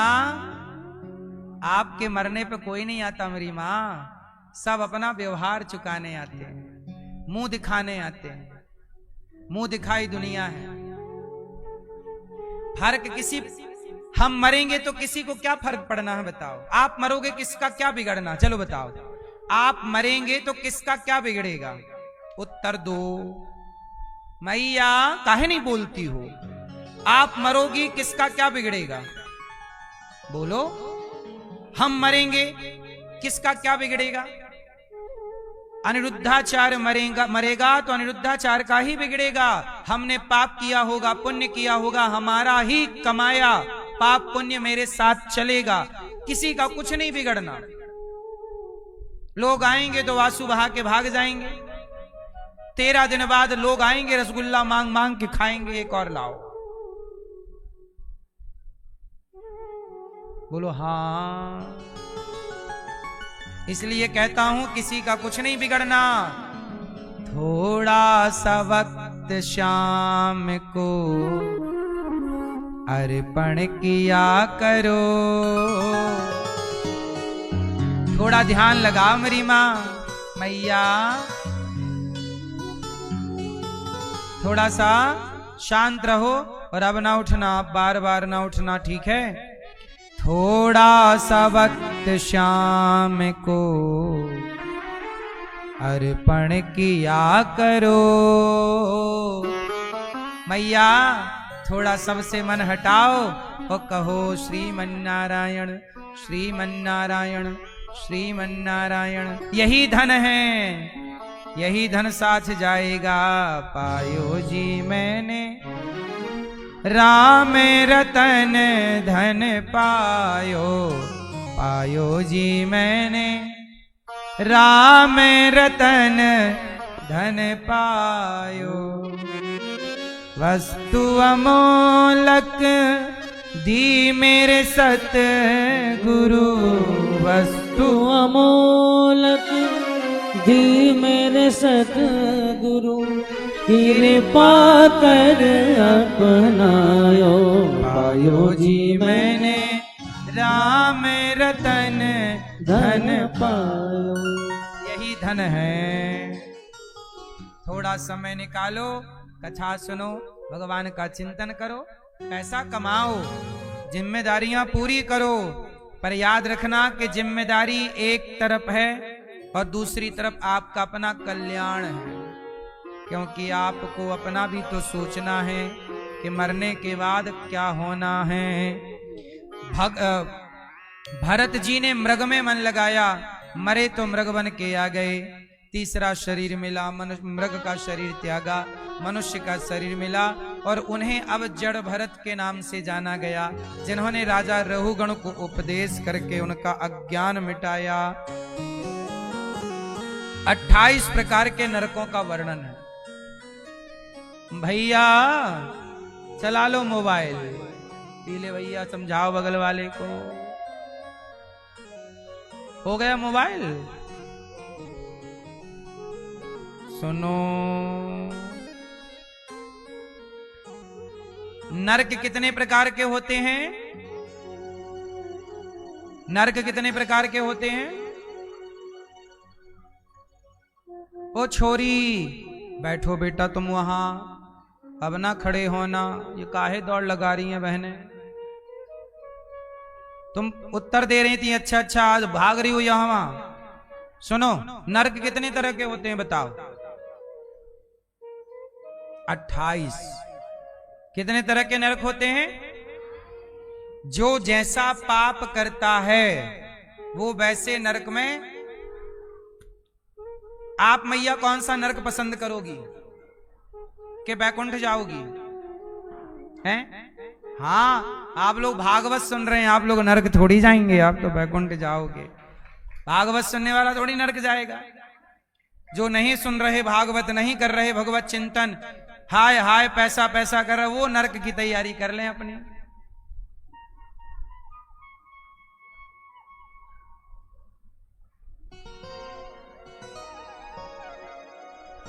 आपके मरने पे कोई नहीं आता मेरी माँ, सब अपना व्यवहार चुकाने आते हैं, मुंह दिखाने आते हैं। मुंह दिखाई दुनिया है। फर्क किसी, हम मरेंगे तो किसी को क्या फर्क पड़ना है बताओ? आप मरोगे किसका क्या बिगड़ना, चलो बताओ। आप मरेंगे तो किसका क्या बिगड़ेगा? उत्तर दो मैया, काहे नहीं बोलती हो? आप मरोगी किसका क्या बिगड़ेगा? बोलो। हम मरेंगे किसका क्या बिगड़ेगा? अनिरुद्धाचार्य मरेगा तो अनिरुद्धाचार्य का ही बिगड़ेगा। हमने पाप किया होगा, पुण्य किया होगा, हमारा ही कमाया पाप पुण्य मेरे साथ चलेगा, किसी का कुछ नहीं बिगड़ना। लोग आएंगे तो आंसू बहा के भाग जाएंगे। 13 दिन बाद लोग आएंगे, रसगुल्ला मांग मांग के खाएंगे, एक और लाओ। बोलो हाँ। इसलिए कहता हूं किसी का कुछ नहीं बिगड़ना। थोड़ा सा वक्त शाम को अर्पण किया करो। थोड़ा ध्यान लगाओ मेरी माँ मैया, थोड़ा सा शांत रहो और अब ना उठना, बार बार ना उठना, ठीक है? थोड़ा सा वक्त शाम को अर्पण किया करो। मैया थोड़ा सबसे मन हटाओ और कहो श्रीमन्नारायण श्रीमन्नारायण श्रीमन्नारायण। यही धन है, यही धन साथ जाएगा। पायो जी मैंने राम रतन धन पायो, पायो जी मैंने राम रतन धन पायो। वस्तु अमोलक दी मेरे सत गुरु, वस्तु अमोलक दी मेरे सतगुरु, कृपा कर अपनायो। पायो जी मैंने राम रतन धन पायो। यही धन है। थोड़ा समय निकालो, कथा सुनो, भगवान का चिंतन करो, पैसा कमाओ, जिम्मेदारियां पूरी करो, पर याद रखना कि जिम्मेदारी एक तरफ है और दूसरी तरफ आपका अपना कल्याण है, क्योंकि आपको अपना भी तो सोचना है कि मरने के बाद क्या होना है। भरत जी ने मृग में मन लगाया, मरे तो मृग बन के आ गए। तीसरा शरीर मिला, मृग का शरीर त्यागा, मनुष्य का शरीर मिला और उन्हें अब जड़ भरत के नाम से जाना गया, जिन्होंने राजा रहुगण को उपदेश करके उनका अज्ञान मिटाया। 28 प्रकार के नरकों का वर्णन है। भैया चला लो मोबाइल, पीले भैया समझाओ बगल वाले को। हो गया मोबाइल? सुनो, नरक कितने प्रकार के होते हैं? नरक कितने प्रकार के होते हैं? ओ छोरी बैठो बेटा तुम वहां, अब ना खड़े होना। ये काहे दौड़ लगा रही हैं बहनें? तुम उत्तर दे रही थी अच्छा अच्छा, आज भाग रही हो यहां। सुनो, नरक कितने तरह के होते हैं बताओ? 28। कितने तरह के नरक होते हैं? जो जैसा पाप करता है वो वैसे नरक में। आप मैया कौन सा नरक पसंद करोगी? कि बैकुंठ जाओगी? हैं? हाँ, आप लोग भागवत सुन रहे हैं, आप लोग नरक थोड़ी जाएंगे, आप तो बैकुंठ जाओगे। भागवत सुनने वाला थोड़ी नरक जाएगा। जो नहीं सुन रहे भागवत, नहीं कर रहे भगवत चिंतन, हाय हाय पैसा पैसा कर रहे, वो नरक की तैयारी कर लें अपनी।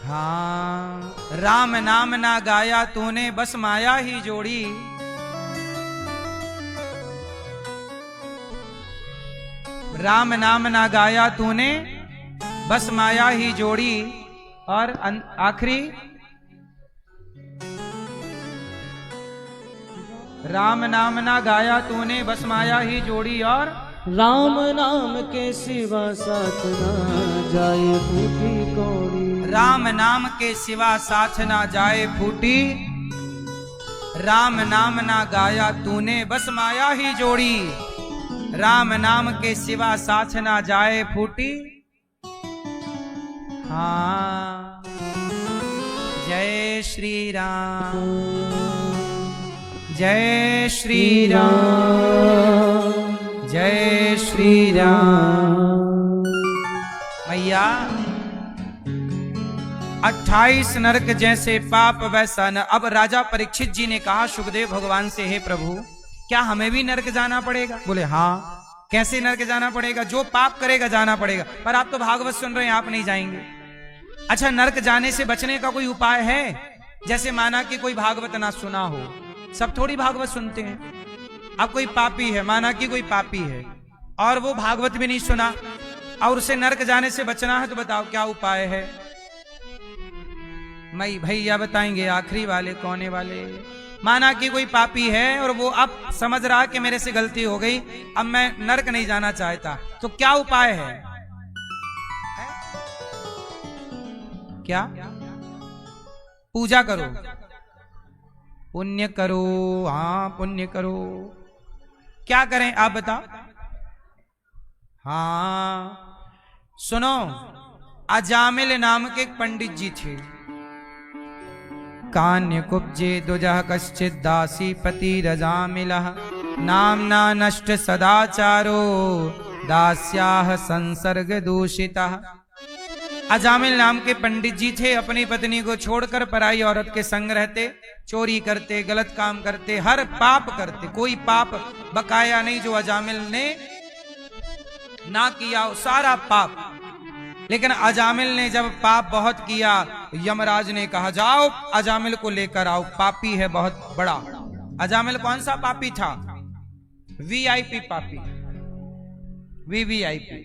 हाँ, राम नाम ना गाया तूने, बस माया ही जोड़ी। राम नाम ना गाया तूने, बस माया ही जोड़ी। और आखिरी, राम नाम ना गाया तूने, बस माया ही जोड़ी। और राम नाम के सिवा साथ ना जाए फूटी कौड़ी। राम नाम के सिवा साथ ना जाए फूटी। राम नाम ना गाया तूने, बस माया ही जोड़ी। राम नाम के सिवा साथ ना जाए फूटी। हाँ, जय श्री राम, जय श्री राम, जय श्री राम। मैया 28 नरक जैसे पाप वैसा न। अब राजा परीक्षित जी ने कहा सुखदेव भगवान से, हे प्रभु क्या हमें भी नरक जाना पड़ेगा? बोले हाँ। कैसे नरक जाना पड़ेगा? जो पाप करेगा जाना पड़ेगा। पर आप तो भागवत सुन रहे हैं, आप नहीं जाएंगे। अच्छा, नरक जाने से बचने का कोई उपाय है? जैसे माना कि कोई भागवत ना सुना हो, सब थोड़ी भागवत सुनते हैं। अब कोई पापी है, माना कि कोई पापी है और वो भागवत भी नहीं सुना और उसे नरक जाने से बचना है, तो बताओ क्या उपाय है? मई भैया बताएंगे, आखिरी वाले कोने वाले। माना कि कोई पापी है और वो अब समझ रहा कि मेरे से गलती हो गई, अब मैं नरक नहीं जाना चाहता, तो क्या उपाय है? क्या? पूजा करो, पुण्य करो। हाँ, पुण्य करो। क्या करें आप बताओ? हाँ सुनो, अजामिल नाम के एक पंडित जी थे। कान्य कुब्जे दुजह कश्चित दासी पति रजामिलः, नामना नष्ट सदाचारो दास्याह संसर्ग दूषितः। अजामिल नाम के पंडित जी थे, अपनी पत्नी को छोड़कर पराई औरत के संग रहते, चोरी करते, गलत काम करते, हर पाप करते, कोई पाप बकाया नहीं जो अजामिल ने ना किया, सारा पाप। लेकिन अजामिल ने जब पाप बहुत किया, यमराज ने कहा जाओ अजामिल को लेकर आओ, पापी है बहुत बड़ा। अजामिल कौन सा पापी था? वीआईपी पापी, वीवीआईपी,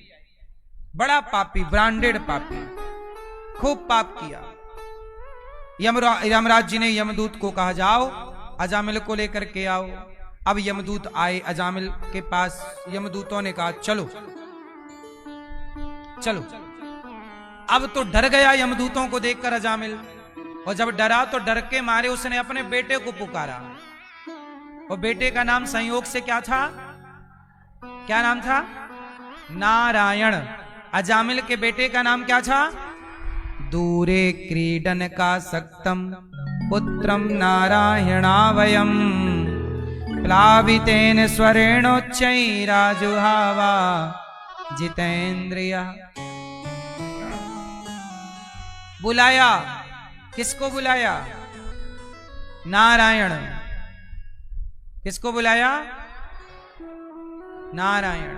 बड़ा पापी, ब्रांडेड पापी, खूब पाप किया। यमराज जी ने यमदूत को कहा जाओ अजामिल को लेकर के आओ। अब यमदूत आए अजामिल के पास। यमदूतों ने कहा चलो चलो। अब तो डर गया यमदूतों को देखकर अजामिल, और जब डरा तो डर के मारे उसने अपने बेटे को पुकारा। और बेटे का नाम संयोग से क्या था? क्या नाम था? नारायण। अजामिल के बेटे का नाम क्या था? दूरे क्रीडन का सक्तम पुत्रम नारायणावयम प्लावितेन स्वरेणोच्चैराजुहावा जितेंद्रिय। बुलाया, किसको बुलाया? नारायण। किसको बुलाया? नारायण।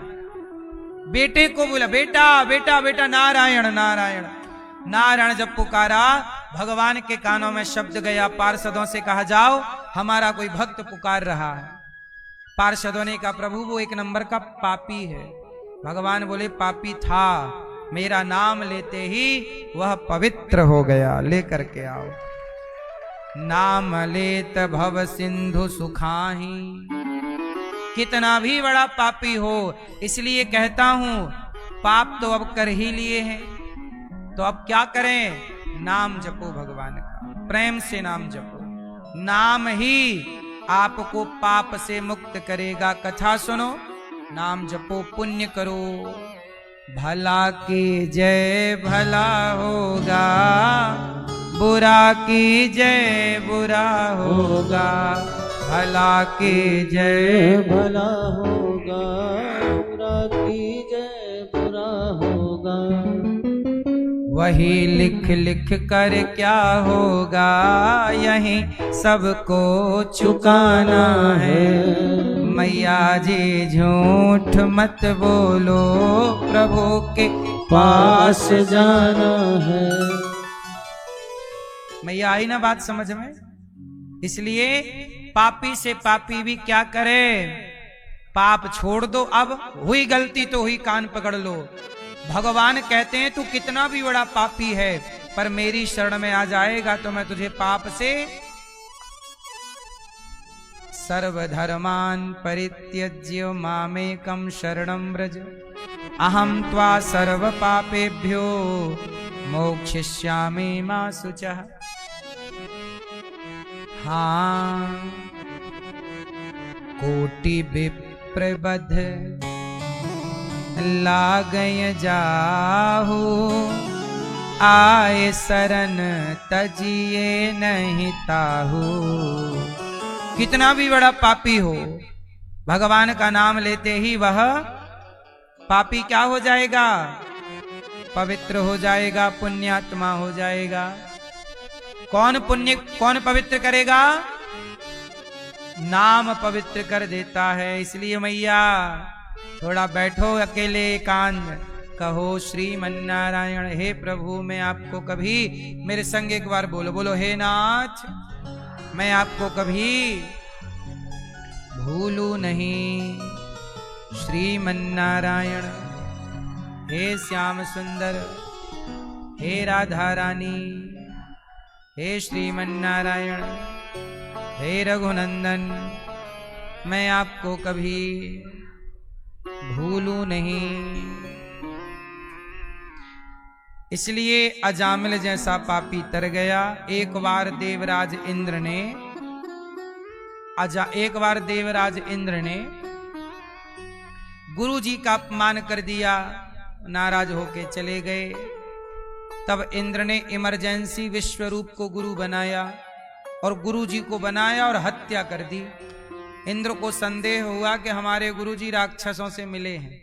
बेटे को बुला, बेटा बेटा बेटा नारायण नारायण। नारायण जब पुकारा, भगवान के कानों में शब्द गया। पार्षदों से कहा जाओ हमारा कोई भक्त पुकार रहा है। पार्षदों ने कहा प्रभु वो एक नंबर का पापी है। भगवान बोले पापी था, मेरा नाम लेते ही वह पवित्र हो गया। लेकर के आओ। नाम लेत भव सिंधु सुखाही। कितना भी बड़ा पापी हो, इसलिए कहता हूं पाप तो अब कर ही लिए हैं, तो अब क्या करें? नाम जपो भगवान का, प्रेम से नाम जपो। नाम ही आपको पाप से मुक्त करेगा। कथा सुनो, नाम जपो, पुण्य करो। भला की जय भला होगा, बुरा की जय बुरा होगा। भला की जय भला होगा, बुरा की जय बुरा होगा। वही लिख लिख कर क्या होगा, यहीं सबको चुकाना है। मैया जी झूठ मत बोलो, प्रभु के पास जाना है। मैया आई ना बात समझ में? इसलिए पापी से पापी भी क्या करे? पाप छोड़ दो। अब हुई गलती तो हुई, कान पकड़ लो। भगवान कहते हैं तू कितना भी बड़ा पापी है, पर मेरी शरण में आ जाएगा तो मैं तुझे पाप से सर्वधर्मान परित्यज्य मामेकं शरणं व्रज अहं त्वा सर्व पापेभ्यो मोक्षयिष्यामि मा शुचः। हाँ, कोटि विप्रबध लागय जाहू, आए शरण तजिए नहीं ताहू। कितना भी बड़ा पापी हो, भगवान का नाम लेते ही वह पापी क्या हो जाएगा? पवित्र हो जाएगा, पुण्यात्मा हो जाएगा। कौन पवित्र करेगा? नाम पवित्र कर देता है। इसलिए मैया थोड़ा बैठो अकेले एकांत, कहो श्रीमन्नारायण। हे प्रभु मैं आपको कभी, मेरे संग एक बार बोलो, बोलो हे नाथ मैं आपको कभी भूलू नहीं। श्रीमन्नारायण, हे श्याम सुंदर, हे राधा रानी, हे श्रीमन्नारायण, हे रघुनंदन, मैं आपको कभी भूलू नहीं। इसलिए अजामिल जैसा पापी तर गया। एक बार देवराज इंद्र ने गुरु जी का अपमान कर दिया, नाराज होके चले गए। तब इंद्र ने इमरजेंसी विश्वरूप को गुरु बनाया और गुरु जी को बनाया और हत्या कर दी। इंद्र को संदेह हुआ कि हमारे गुरु जी राक्षसों से मिले हैं,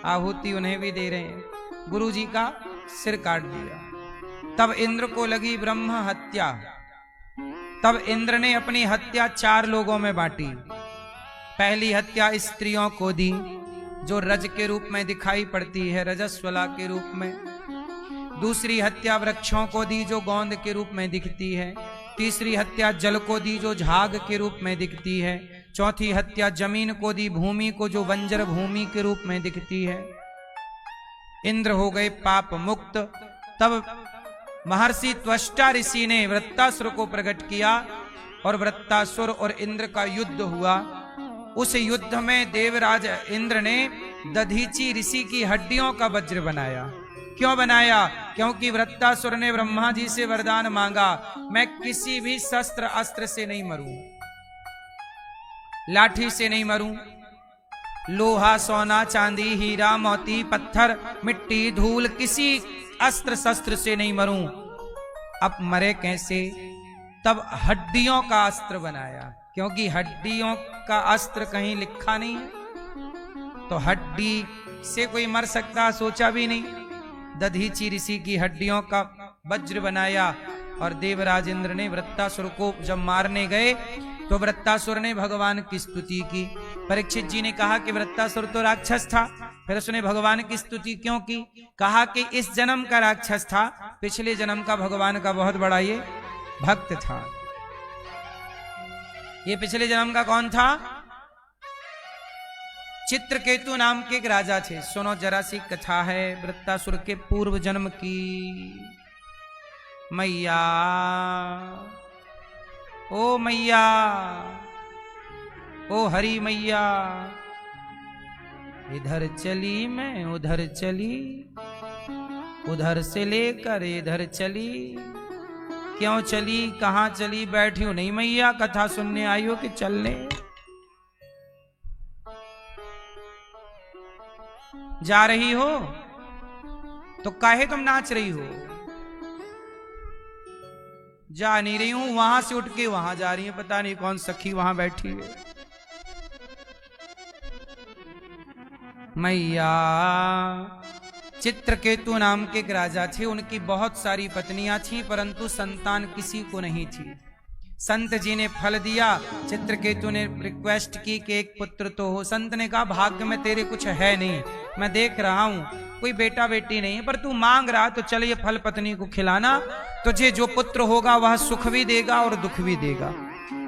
आहुति उन्हें भी दे रहे हैं। गुरु जी का सिर काट दिया। तब इंद्र को लगी ब्रह्म हत्या। तब इंद्र ने अपनी हत्या 4 लोगों में बांटी। पहली हत्या स्त्रियों को दी, जो रज के रूप में दिखाई पड़ती है, रजस्वला के रूप में। दूसरी हत्या वृक्षों को दी, जो गोंद के रूप में दिखती है। तीसरी हत्या जल को दी, जो झाग के रूप में दिखती है। चौथी हत्या जमीन को दी, भूमि को, जो बंजर भूमि के रूप में दिखती है। इंद्र हो गए पाप मुक्त। तब महर्षि त्वष्टा ऋषि ने वृत्तासुर को प्रकट किया और वृत्तासुर और इंद्र का युद्ध हुआ। उस युद्ध में देवराज इंद्र ने दधीची ऋषि की हड्डियों का वज्र बनाया। क्यों बनाया? क्योंकि वृत्तासुर ने ब्रह्मा जी से वरदान मांगा, मैं किसी भी शस्त्र अस्त्र से नहीं मरूं, लाठी से नहीं मरूं, लोहा सोना चांदी हीरा मोती पत्थर मिट्टी धूल किसी अस्त्र शस्त्र से नहीं मरूं। अब मरे कैसे? तब हड्डियों का अस्त्र बनाया, क्योंकि हड्डियों का अस्त्र कहीं लिखा नहीं है, तो हड्डी से कोई मर सकता सोचा भी नहीं। दधीची ऋषि की हड्डियों का वज्र बनाया और देवराज इंद्र ने वृत्तासुर को जब मारने गए तो वृत्तासुर ने भगवान की स्तुति की। परीक्षित जी ने कहा कि वृत्तासुर तो राक्षस था, फिर उसने भगवान की स्तुति क्यों की? कहा कि इस जन्म का राक्षस था, पिछले जन्म का भगवान का बहुत बड़ा ये भक्त था। ये पिछले जन्म का कौन था? चित्रकेतु नाम के एक राजा थे। सुनो जरा सी कथा है वृत्तासुर के पूर्व जन्म की। मैया ओ मैया ओ हरी मैया, इधर चली मैं उधर चली, उधर से लेकर इधर चली, क्यों चली कहां चली? बैठी हूं नहीं मैया, कथा सुनने आई हो कि चलने? जा रही हो तो काहे तुम नाच रही हो? जा नहीं रही हूं, वहां से उठ के वहां जा रही है, पता नहीं कौन सखी वहां बैठी है। मैया चित्रकेतु नाम के एक राजा थे, उनकी बहुत सारी पत्नियां थी, परंतु संतान किसी को नहीं थी। संत जी ने फल दिया, चित्रकेतु ने रिक्वेस्ट की कि एक पुत्र तो हो। संत ने कहा भाग्य में तेरे कुछ है नहीं, मैं देख रहा हूं कोई बेटा बेटी नहीं, पर तू मांग रहा तो चल ये फल पत्नी को खिलाना, तुझे जो पुत्र होगा वह सुख भी देगा और दुख भी देगा।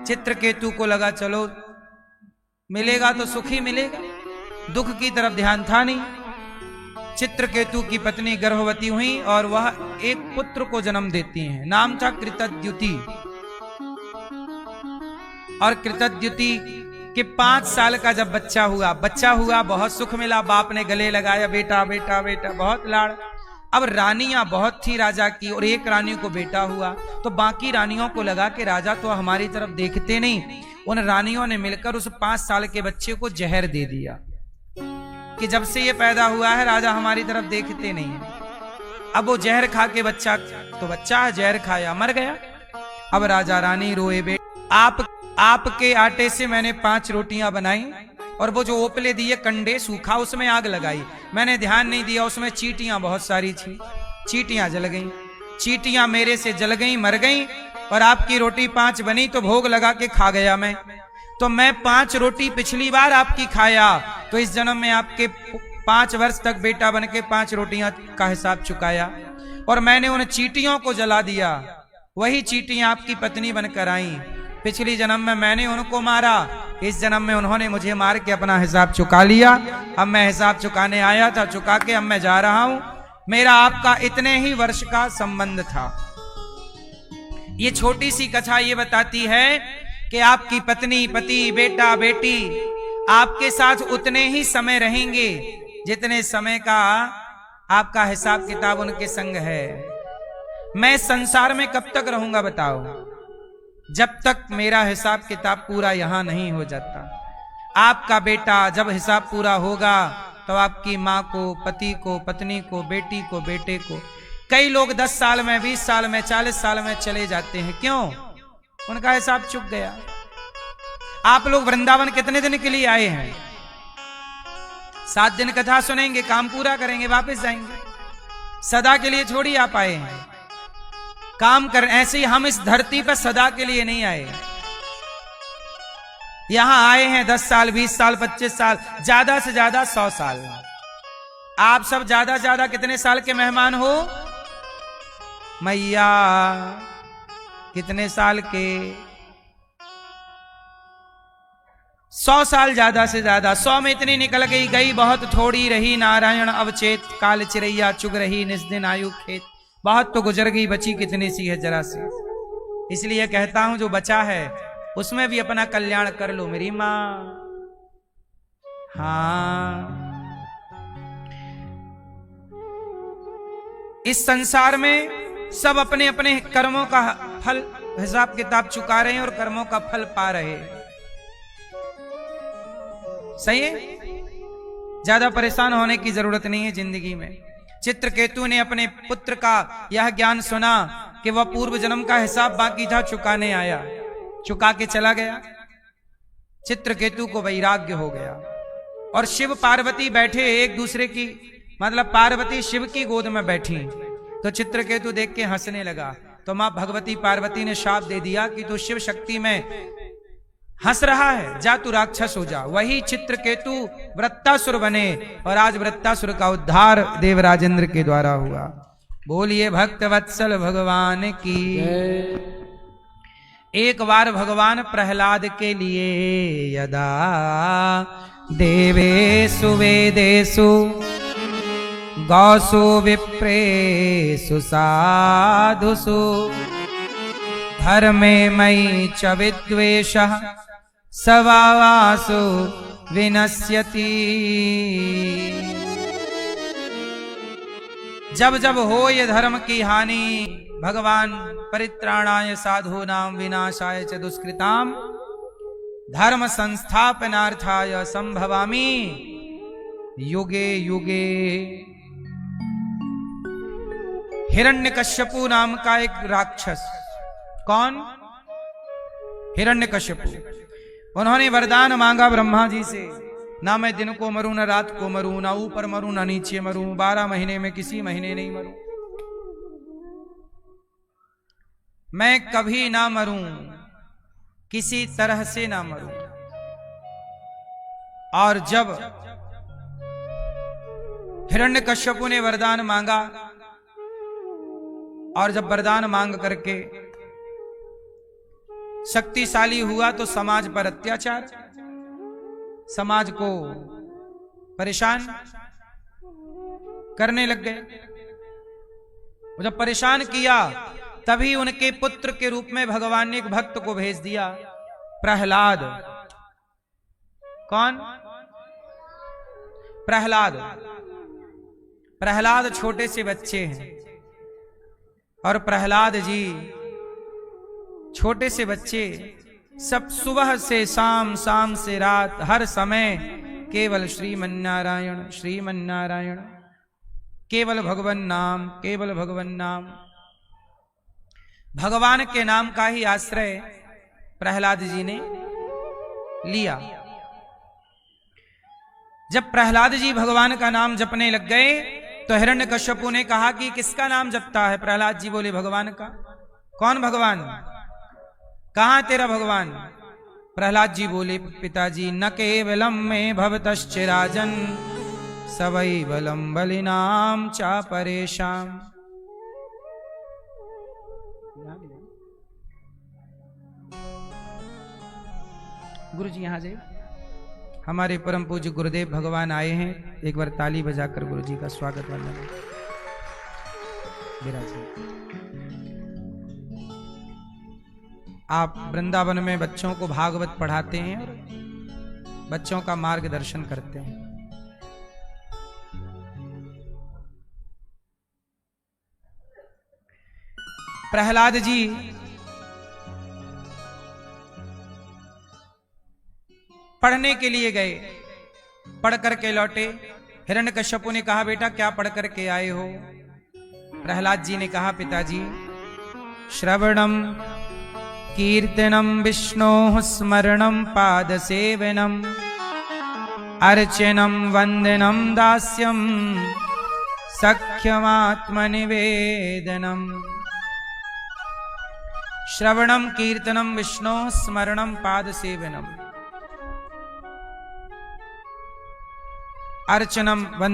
चित्रकेतु को लगा चलो मिलेगा तो सुख ही मिलेगा, दुख की तरफ ध्यान था नहीं। चित्रकेतु की पत्नी गर्भवती हुई और वह एक पुत्र को जन्म देती हैं। नाम था कृतद्युति। और कृतद्युति के 5 साल का जब बच्चा हुआ बहुत सुख मिला, बाप ने गले लगाया बेटा बेटा बेटा, बहुत लाड़। अब रानियां बहुत थी राजा की और एक रानी को बेटा हुआ, तो बाकी रानियों को लगा कि राजा तो हमारी तरफ देखते नहीं। उन रानियों ने मिलकर उस 5 साल के बच्चे को जहर दे दिया कि जब से ये पैदा हुआ है राजा हमारी तरफ देखते नहीं है। अब वो जहर खा के बच्चा है, जहर खाया मर गया। अब राजा रानी रोए, बेटा आपके आटे से मैंने 5 रोटियां बनाई और वो जो ओपले दिए कंडे सूखा, उसमें आग लगाई, मैंने ध्यान नहीं दिया, उसमें चींटियां बहुत सारी थी, चींटियां जल गईं, चींटियां मेरे से जल गईं मर गईं, और आपकी रोटी 5 बनी तो भोग लगा के खा गया मैं। तो मैं 5 रोटी पिछली बार आपकी खाया, तो इस जन्म में आपके 5 वर्ष तक बेटा बन के 5 रोटियां का हिसाब चुकाया, और मैंने उन चींटियों को जला दिया। वही चींटियां आपकी पत्नी बनकर आई। पिछली जन्म में मैंने उनको मारा, इस जन्म में उन्होंने मुझे मार के अपना हिसाब चुका लिया। अब मैं हिसाब चुकाने आया था, चुका के अब मैं जा रहा हूं। मेरा आपका इतने ही वर्ष का संबंध था। ये छोटी सी कथा ये बताती है कि आपकी पत्नी पति बेटा बेटी आपके साथ उतने ही समय रहेंगे जितने समय का आपका हिसाब किताब उनके संग है। मैं संसार में कब तक रहूंगा बताओ? जब तक मेरा हिसाब किताब पूरा यहां नहीं हो जाता। आपका बेटा जब हिसाब पूरा होगा तो आपकी मां को, पति को, पत्नी को, बेटी को, बेटे को, कई लोग 10 साल में, 20 साल में, 40 साल में चले जाते हैं। क्यों? उनका हिसाब चुक गया। आप लोग वृंदावन कितने दिन के लिए आए हैं? 7 दिन कथा सुनेंगे, काम पूरा करेंगे, वापस जाएंगे। सदा के लिए थोड़ी आप आए हैं, काम कर। ऐसे ही हम इस धरती पर सदा के लिए नहीं आए, यहां आए हैं 10 साल, 20 साल, 25 साल, ज्यादा से ज्यादा 100 साल। आप सब ज्यादा से ज्यादा कितने साल के मेहमान हो? मैया कितने साल के? 100 साल ज्यादा से ज्यादा। 100 में इतनी निकल गई, गई बहुत थोड़ी रही, नारायण अवचेत, काल चिरैया चुग रही, निज दिन आयु खेत। बहुत तो गुजर गई, बची कितनी सी है जरा सी। इसलिए कहता हूं जो बचा है उसमें भी अपना कल्याण कर लो मेरी मां। हाँ, इस संसार में सब अपने अपने कर्मों का फल हिसाब किताब चुका रहे हैं और कर्मों का फल पा रहे हैं। सही है, ज्यादा परेशान होने की जरूरत नहीं है जिंदगी में। चित्रकेतु ने अपने पुत्र का यह ज्ञान सुना कि वह पूर्व जन्म का हिसाब बाकी था, चुकाने आया, चुका के चला गया। चित्रकेतु को वैराग्य हो गया और शिव पार्वती बैठे एक दूसरे की, मतलब पार्वती शिव की गोद में बैठी, तो चित्रकेतु देख के हंसने लगा। तो मां भगवती पार्वती ने शाप दे दिया कि तू शिव शक्ति में हंस रहा है, जा तू राक्षस हो जा। वही चित्रकेतु वृत्तासुर बने और आज वृत्तासुर का उद्धार देवराजेंद्र के द्वारा हुआ। बोलिए भक्त वत्सल भगवान की। एक बार भगवान प्रहलाद के लिए यदा देवेषु वेदेषु गौसु विप्रेषु साधुषु धर्मे मयि च विद्वेषः सवासु विनश्यति। जब जब हो ये धर्म की हानि, भगवान परित्राणाय साधूनां विनाशाय च दुष्कृताम धर्म संस्थापनार्थाय संभवामि युगे युगे। हिरण्यकश्यपु नाम का एक राक्षस, कौन? हिरण्यकश्यपु। उन्होंने वरदान मांगा ब्रह्मा जी से, ना मैं दिन को मरूं ना रात को मरूं, ना ऊपर मरूं ना नीचे मरूं, 12 महीने में किसी महीने नहीं मरूं, मैं कभी ना मरूं, किसी तरह से ना मरूं। और जब हिरण्यकश्यपु ने वरदान मांगा और जब वरदान मांग करके शक्तिशाली हुआ तो समाज पर अत्याचार, समाज को परेशान करने लग गए। जब परेशान किया तभी उनके पुत्र के रूप में भगवान ने एक भक्त को भेज दिया, प्रहलाद। कौन? प्रहलाद। प्रहलाद छोटे से बच्चे हैं और प्रहलाद जी छोटे से बच्चे सब सुबह से शाम, शाम से रात, हर समय केवल श्रीमन्नारायण श्रीमन्नारायण, केवल भगवन नाम, केवल भगवन नाम। भगवान के नाम का ही आश्रय प्रहलाद जी ने लिया। जब प्रहलाद जी भगवान का नाम जपने लग गए तो हिरण्यकश्यपु ने कहा कि किसका नाम जपता है? प्रहलाद जी बोले भगवान का। कौन भगवान? कहां तेरा भगवान? प्रहलाद जी बोले पिताजी, न केवलम में भवतश्चिराजन सवै बलम बलिनाम चा परेशान। गुरु जी यहां से हमारे परम पूज्य गुरुदेव भगवान आए हैं, एक बार ताली बजाकर गुरु जी का स्वागत वंदन विराजिए। आप वृंदावन में बच्चों को भागवत पढ़ाते हैं और बच्चों का मार्गदर्शन करते हैं। प्रहलाद जी पढ़ने के लिए गए, पढ़ करके लौटे। हिरण्यकश्यपु ने कहा बेटा क्या पढ़ करके आए हो? प्रहलाद जी ने कहा पिताजी, श्रवणम कीर्तनम विष्णोः स्मरणम पाद सेवनम अर्चनम वंदनम दास्यम सख्यमात्मनिवेदनम। श्रवणम कीर्तनम विष्णोः स्मरणम पाद सेवनम अर्चनम